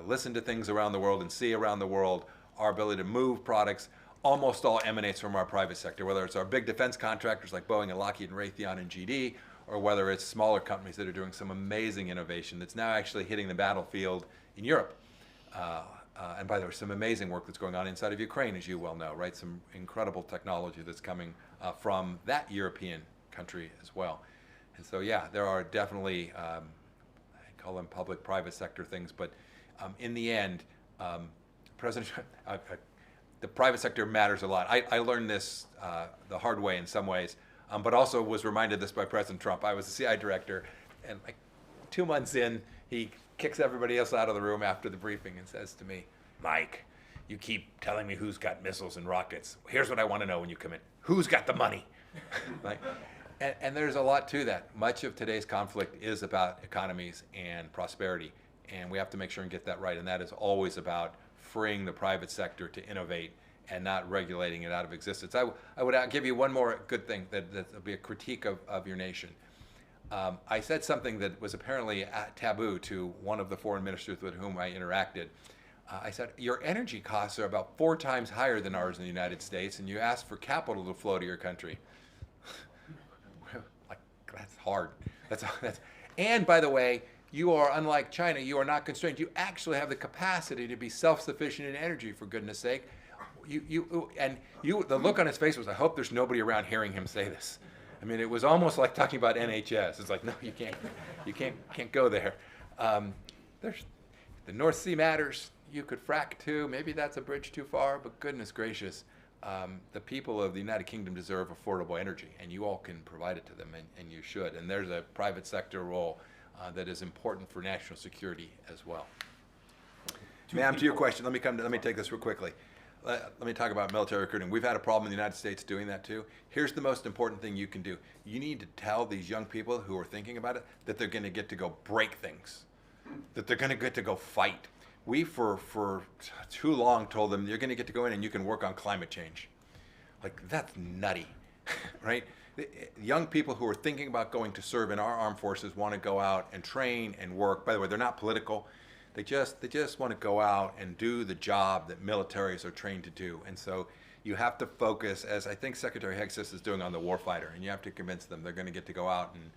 listen to things around the world and see around the world, our ability to move products, almost all emanates from our private sector, whether it's our big defense contractors like Boeing and Lockheed and Raytheon and GD, or whether it's smaller companies that are doing some amazing innovation that's now actually hitting the battlefield in Europe. And by the way, some amazing work that's going on inside of Ukraine, as you well know, right? Some incredible technology that's coming from that European country as well. And so, yeah, there are definitely, I call them public-private sector things, but in the end, the private sector matters a lot. I learned this the hard way in some ways, but also was reminded this by President Trump. I was a CI director, and like 2 months in, he kicks everybody else out of the room after the briefing and says to me, "Mike, you keep telling me who's got missiles and rockets. Here's what I want to know when you come in. Who's got the money?" And there's a lot to that. Much of today's conflict is about economies and prosperity, and we have to make sure and get that right. And that is always about freeing the private sector to innovate and not regulating it out of existence. I would give you one more good thing that will be a critique of your nation. I said something that was apparently taboo to one of the foreign ministers with whom I interacted. I said, your energy costs are about 4 times higher than ours in the United States, and you ask for capital to flow to your country. Like, that's hard. That's, and by the way, you are, unlike China, you are not constrained. You actually have the capacity to be self-sufficient in energy, for goodness sake. The look on his face was, I hope there's nobody around hearing him say this. I mean, it was almost like talking about NHS. It's like, no, you can't go there. The North Sea matters. You could frack too. Maybe that's a bridge too far, but goodness gracious, the people of the United Kingdom deserve affordable energy, and you all can provide it to them, and you should. And there's a private sector role that is important for national security as well. Ma'am, to your question, let me take this real quickly. Let me talk about military recruiting. We've had a problem in the United States doing that too. Here's the most important thing you can do. You need to tell these young people who are thinking about it that they're going to get to go break things, that they're going to get to go fight. We, for too long, told them you're going to get to go in and you can work on climate change. Like, that's nutty, right? Young people who are thinking about going to serve in our armed forces want to go out and train and work. By the way, they're not political. They just want to go out and do the job that militaries are trained to do. And so you have to focus, as I think Secretary Hexis is doing on the warfighter, and you have to convince them they're going to get to go out and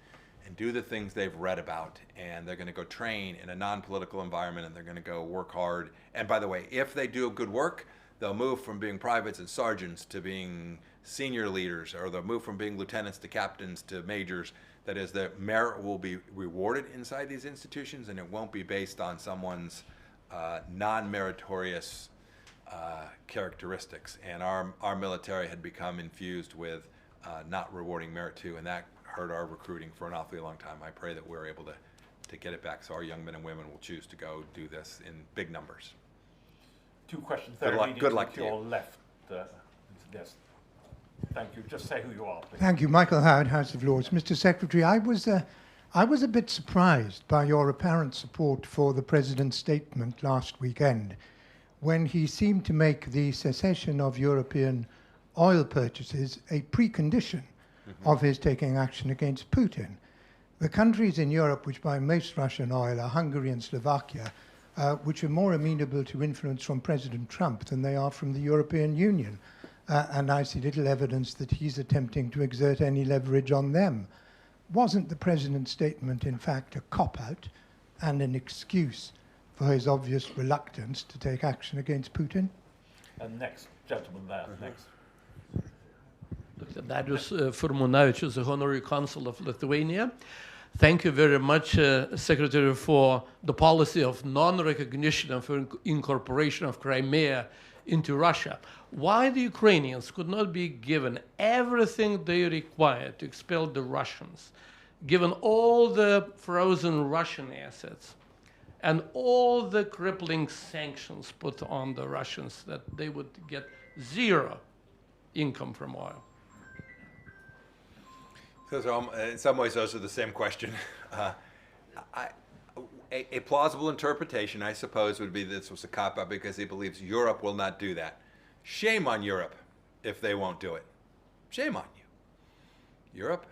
do the things they've read about, and they're going to go train in a non-political environment, and they're going to go work hard. And by the way, if they do good work, they'll move from being privates and sergeants to being senior leaders, or they'll move from being lieutenants to captains to majors. That is, the merit will be rewarded inside these institutions, and it won't be based on someone's non-meritorious characteristics. And our military had become infused with not rewarding merit too, and that hurt our recruiting for an awfully long time. I pray that we're able to get it back so our young men and women will choose to go do this in big numbers. 2 questions there. Good luck to your you. left. Yes. Thank you. Just say who you are, please. Thank you. Michael Howard, House of Lords. Mr. Secretary, I was a bit surprised by your apparent support for the President's statement last weekend when he seemed to make the cessation of European oil purchases a precondition of his taking action against Putin. The countries in Europe which buy most Russian oil are Hungary and Slovakia, which are more amenable to influence from President Trump than they are from the European Union. And I see little evidence that he's attempting to exert any leverage on them. Wasn't the President's statement, in fact, a cop-out and an excuse for his obvious reluctance to take action against Putin? And next, gentleman there, next. Dr. Darius Furmunavičius, the Honorary Consul of Lithuania. Thank you very much, Secretary, for the policy of non-recognition and for incorporation of Crimea into Russia. Why the Ukrainians could not be given everything they require to expel the Russians, given all the frozen Russian assets and all the crippling sanctions put on the Russians, that they would get zero income from oil? Those are, in some ways, those are the same question. A plausible interpretation, I suppose, would be this was a cop-out because he believes Europe will not do that. Shame on Europe if they won't do it. Shame on you. Europe,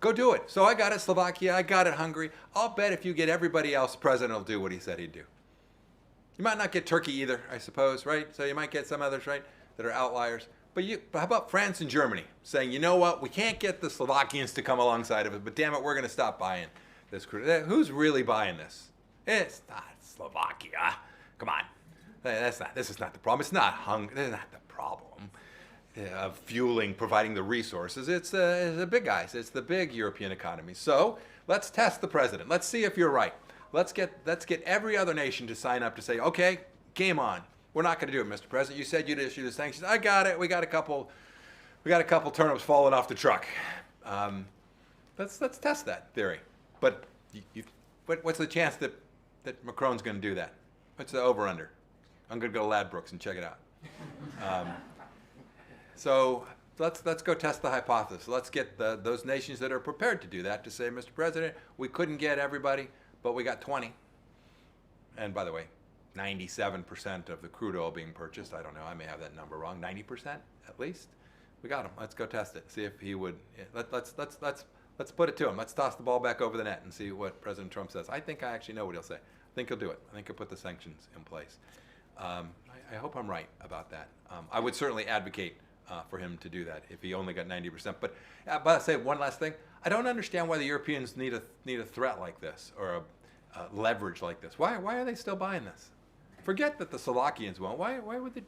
go do it. So I got it, Slovakia, I got it, Hungary. I'll bet if you get everybody else, the president will do what he said he'd do. You might not get Turkey either, I suppose, right? So you might get some others, right, that are outliers. But how about France and Germany saying, you know what, we can't get the Slovakians to come alongside of it, but damn it, we're going to stop buying this crude. Who's really buying this? It's not Slovakia. Come on. This is not the problem. It's not Hungary. This is not the problem of fueling, providing the resources. It's the big guys. It's the big European economy. So let's test the president. Let's see if you're right. Let's get every other nation to sign up to say, okay, game on. We're not going to do it, Mr. President. You said you'd issue the sanctions. I got it. We got a couple turnips falling off the truck. Let's test that theory. But what's the chance that Macron's going to do that? What's the over/under? I'm going to go to Ladbrokes and check it out. So let's go test the hypothesis. Let's get those nations that are prepared to do that to say, Mr. President, we couldn't get everybody, but we got 20. And by the way, 97% of the crude oil being purchased, I don't know, I may have that number wrong, 90% at least. We got him. Let's go test it. See if he would. Let's put it to him. Let's toss the ball back over the net and see what President Trump says. I think I actually know what he'll say. I think he'll do it. I think he'll put the sanctions in place. I hope I'm right about that. I would certainly advocate for him to do that if he only got 90%. But I'll say one last thing. I don't understand why the Europeans need a threat like this or a leverage like this. Why are they still buying this? Forget that the Slovakians won't. Why would they?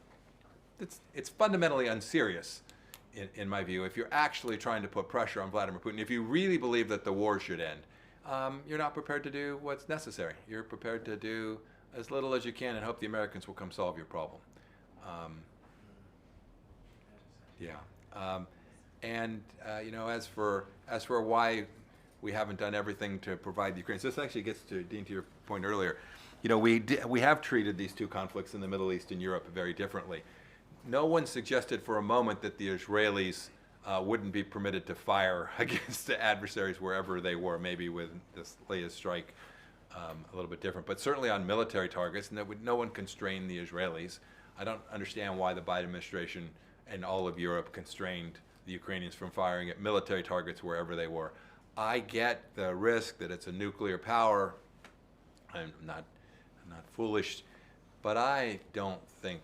It's fundamentally unserious, in my view. If you're actually trying to put pressure on Vladimir Putin, if you really believe that the war should end, you're not prepared to do what's necessary. You're prepared to do as little as you can and hope the Americans will come solve your problem. As for why we haven't done everything to provide the Ukrainians, this actually gets to, Dean, to your point earlier. We have treated these two conflicts in the Middle East and Europe very differently. No one suggested for a moment that the Israelis wouldn't be permitted to fire against the adversaries wherever they were, maybe with this latest strike a little bit different, but certainly on military targets, and no one constrained the Israelis. I don't understand why the Biden administration and all of Europe constrained the Ukrainians from firing at military targets wherever they were. I get the risk that it's a nuclear power. I'm not foolish, but I don't think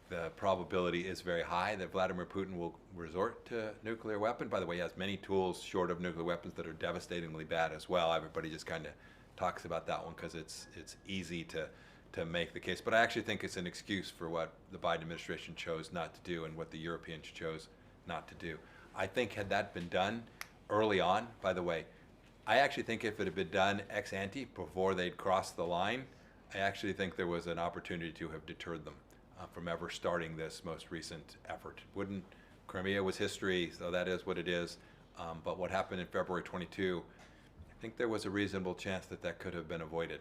the probability is very high that Vladimir Putin will resort to nuclear weapon. By the way, he has many tools short of nuclear weapons that are devastatingly bad as well. Everybody just kind of talks about that one because it's easy to make the case. But I actually think it's an excuse for what the Biden administration chose not to do and what the Europeans chose not to do. I think had that been done early on, by the way, I actually think if it had been done ex ante before they'd crossed the line, I actually think there was an opportunity to have deterred them from ever starting this most recent effort. Crimea was history, so that is what it is. But what happened in February 22, I think there was a reasonable chance that could have been avoided.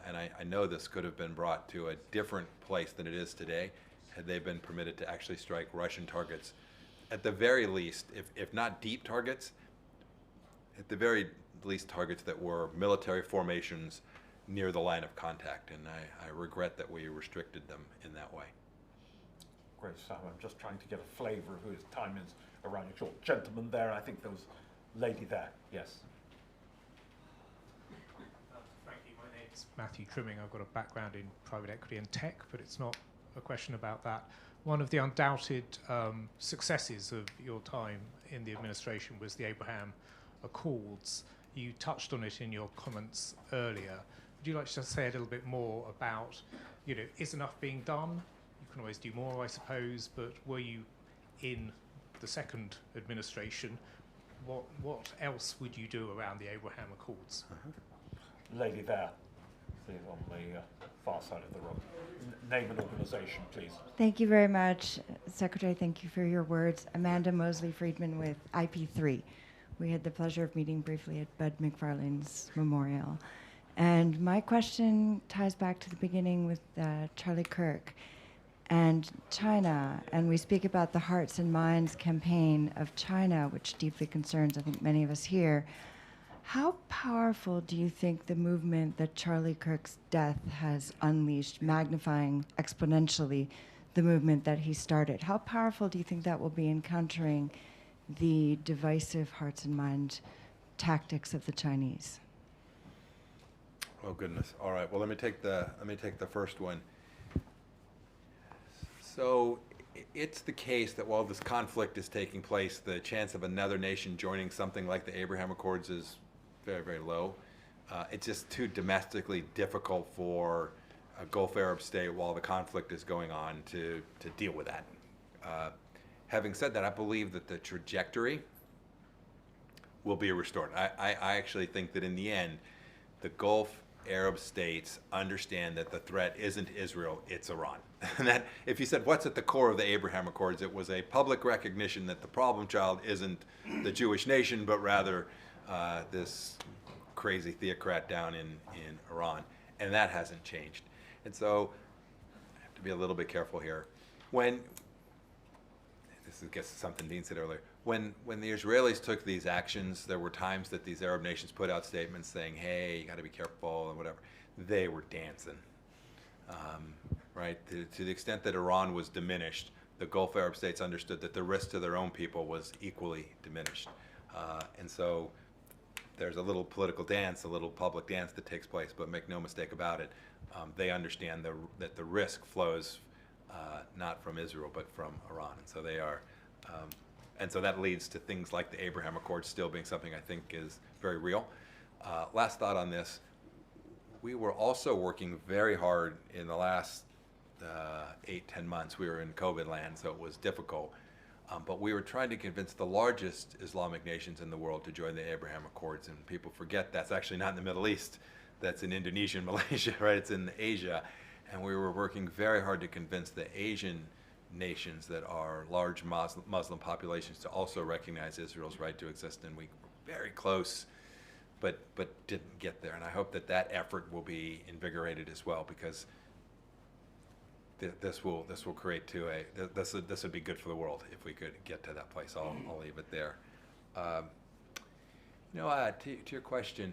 And I know this could have been brought to a different place than it is today had they been permitted to actually strike Russian targets. At the very least, if not deep targets, at the very least targets that were military formations near the line of contact. And I regret that we restricted them in that way. Great, Sam. I'm just trying to get a flavour of whose time is around a short. Gentleman there, I think there was a lady there. Yes. Thank you. My name's Matthew Trimming. I've got a background in private equity and tech, but it's not a question about that. One of the undoubted successes of your time in the administration was the Abraham Accords. You touched on it in your comments earlier. Would you like to just say a little bit more about, is enough being done? You can always do more, I suppose, but were you in the second administration? What else would you do around the Abraham Accords? Lady there, please, on the far side of the room. Name and organisation, please. Thank you very much, Secretary. Thank you for your words. Amanda Mosley-Friedman with IP3. We had the pleasure of meeting briefly at Bud McFarlane's memorial. And my question ties back to the beginning with Charlie Kirk and China. And we speak about the Hearts and Minds campaign of China, which deeply concerns, I think, many of us here. How powerful do you think the movement that Charlie Kirk's death has unleashed, magnifying exponentially the movement that he started? How powerful do you think that will be in countering the divisive hearts and mind tactics of the Chinese? Oh goodness! All right. Well, let me take the first one. So it's the case that while this conflict is taking place, the chance of another nation joining something like the Abraham Accords is very, very low. It's just too domestically difficult for a Gulf Arab state while the conflict is going on to deal with that. Having said that, I believe that the trajectory will be restored. I actually think that in the end, the Gulf Arab states understand that the threat isn't Israel, it's Iran. And that if you said what's at the core of the Abraham Accords, it was a public recognition that the problem child isn't the Jewish nation, but rather this crazy theocrat down in Iran. And that hasn't changed. And so I have to be a little bit careful here. This is, I guess, something Dean said earlier. When the Israelis took these actions, there were times that these Arab nations put out statements saying, hey, you got to be careful and whatever. They were dancing, right? To the extent that Iran was diminished, the Gulf Arab states understood that the risk to their own people was equally diminished. And so there's a little political dance, a little public dance that takes place, but make no mistake about it, they understand that the risk flows not from Israel, but from Iran. And so they are, and so that leads to things like the Abraham Accords still being something I think is very real. Last thought on this, we were also working very hard in the last 8-10 months. We were in COVID land, so it was difficult. But we were trying to convince the largest Islamic nations in the world to join the Abraham Accords, and people forget that's actually not in the Middle East. That's in Indonesia and Malaysia, right? It's in Asia. And we were working very hard to convince the Asian nations that are large Muslim populations to also recognize Israel's right to exist. And we were very close, but didn't get there. And I hope that effort will be invigorated as well, because this will create this would be good for the world if we could get to that place. I'll leave it there. To your question,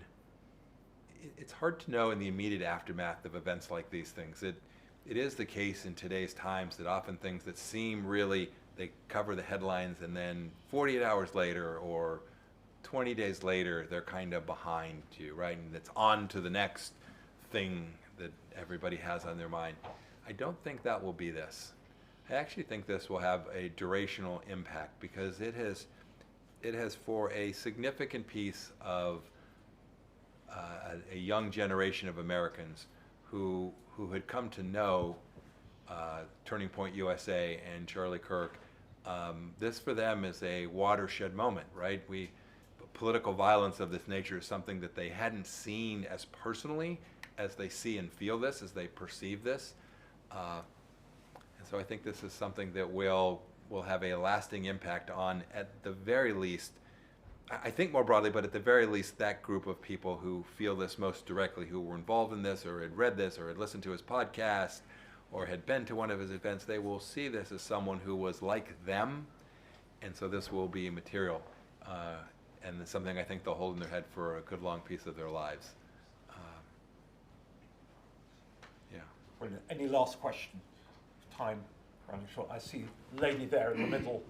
it's hard to know in the immediate aftermath of events like these things. It is the case in today's times that often things that seem really, they cover the headlines, and then 48 hours later or 20 days later, they're kind of behind you, right? And it's on to the next thing that everybody has on their mind. I don't think that will be this. I actually think this will have a durational impact, because it has for a significant piece of a young generation of Americans who had come to know Turning Point USA and Charlie Kirk. This for them is a watershed moment, right? Political violence of this nature is something that they hadn't seen as personally as they see and feel this, as they perceive this. And so I think this is something that will have a lasting impact on, at the very least, I think more broadly, but at the very least, that group of people who feel this most directly, who were involved in this, or had read this, or had listened to his podcast, or had been to one of his events. They will see this as someone who was like them, and so this will be material, and it's something I think they'll hold in their head for a good long piece of their lives. Yeah. Brilliant. Any last question? Time running short. I see a lady there in the middle,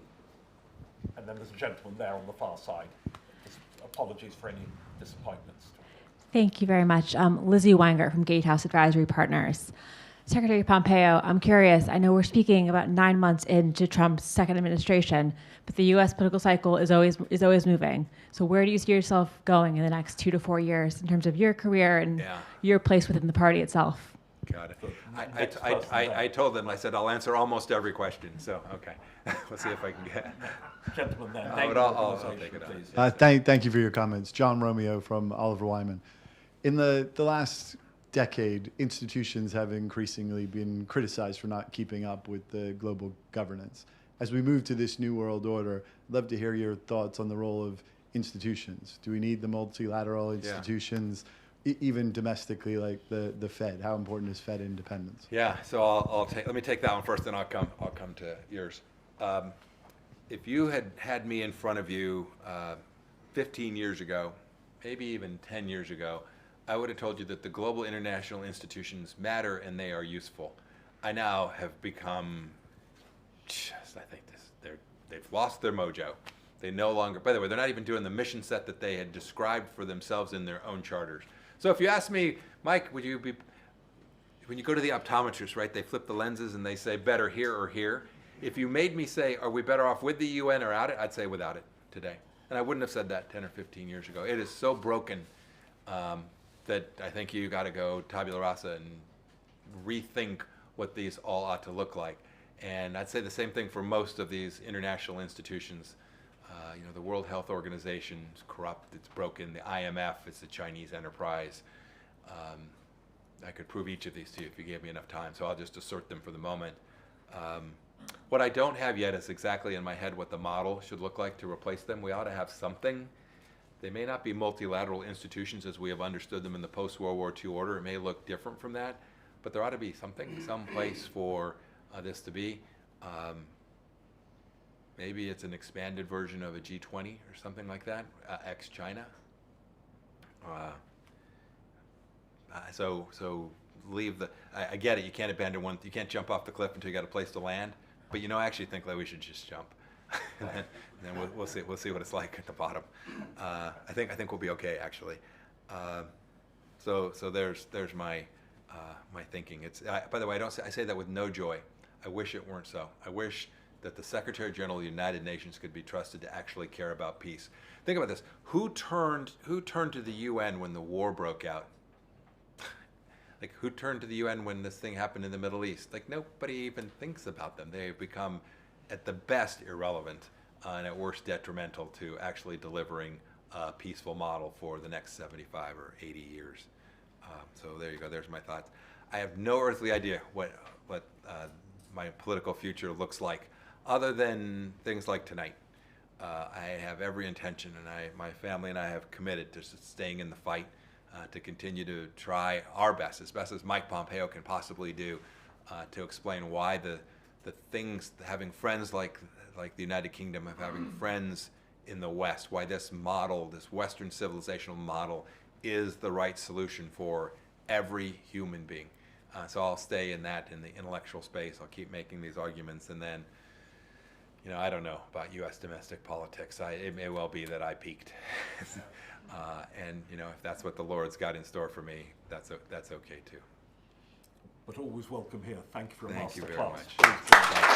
and then there's a gentleman there on the far side. Just apologies for any disappointments. Thank you very much. Lizzie Weingart from Gatehouse Advisory Partners. Secretary Pompeo, I'm curious, I know we're speaking about 9 months into Trump's second administration, but the U.S. political cycle is always moving. So where do you see yourself going in the next 2 to 4 years in terms of your career and your place within the party itself? Got it. I told them, I said, I'll answer almost every question. So, okay. Let's see if I can get Gentlemen there. I'll take it on. Thank you for your comments. John Romeo from Oliver Wyman. In the last decade, institutions have increasingly been criticized for not keeping up with the global governance. As we move to this new world order, I'd love to hear your thoughts on the role of institutions. Do we need the multilateral institutions? Even domestically, like the Fed? How important is Fed independence? Yeah, so let me take that one first, then I'll come to yours. If you had me in front of you 15 years ago, maybe even 10 years ago, I would have told you that the global international institutions matter and they are useful. I now have become, I think they've lost their mojo. They no longer, by the way, they're not even doing the mission set that they had described for themselves in their own charters. So if you ask me, Mike, when you go to the optometrist, right, they flip the lenses and they say better here or here. If you made me say, are we better off with the UN or out it, I'd say without it today. And I wouldn't have said that 10 or 15 years ago. It is so broken that I think you got to go tabula rasa and rethink what these all ought to look like. And I'd say the same thing for most of these international institutions. The World Health Organization is corrupt, it's broken. The IMF is a Chinese enterprise. I could prove each of these to you if you gave me enough time, so I'll just assert them for the moment. What I don't have yet is exactly in my head what the model should look like to replace them. We ought to have something. They may not be multilateral institutions as we have understood them in the post-World War II order. It may look different from that, but there ought to be something, some place for this to be. Maybe it's an expanded version of a G20 or something like that, ex-China. So leave the. I get it. You can't abandon one. You can't jump off the cliff until you got a place to land. But I actually think that we should just jump. and then we'll see what it's like at the bottom. I think we'll be okay, actually. So there's my my thinking. It's by the way, I say that with no joy. I wish it weren't so. I wish that the Secretary General of the United Nations could be trusted to actually care about peace. Think about this: who turned to the UN when the war broke out? Like, who turned to the UN when this thing happened in the Middle East? Like, nobody even thinks about them. They've become, at the best, irrelevant, and at worst, detrimental to actually delivering a peaceful model for the next 75 or 80 years. So there you go. There's my thoughts. I have no earthly idea what my political future looks like, other than things like tonight. I have every intention, and my family and I have committed to staying in the fight, to continue to try our best, as best as Mike Pompeo can possibly do, to explain why the things, having friends like the United Kingdom, of having friends in the West, why this model, this Western civilizational model, is the right solution for every human being. So I'll stay in the intellectual space. I'll keep making these arguments, and then, I don't know about U.S. domestic politics. It may well be that I peaked. And if that's what the Lord's got in store for me, that's okay too. But always welcome here. Thank you for a Thank you master very class. much.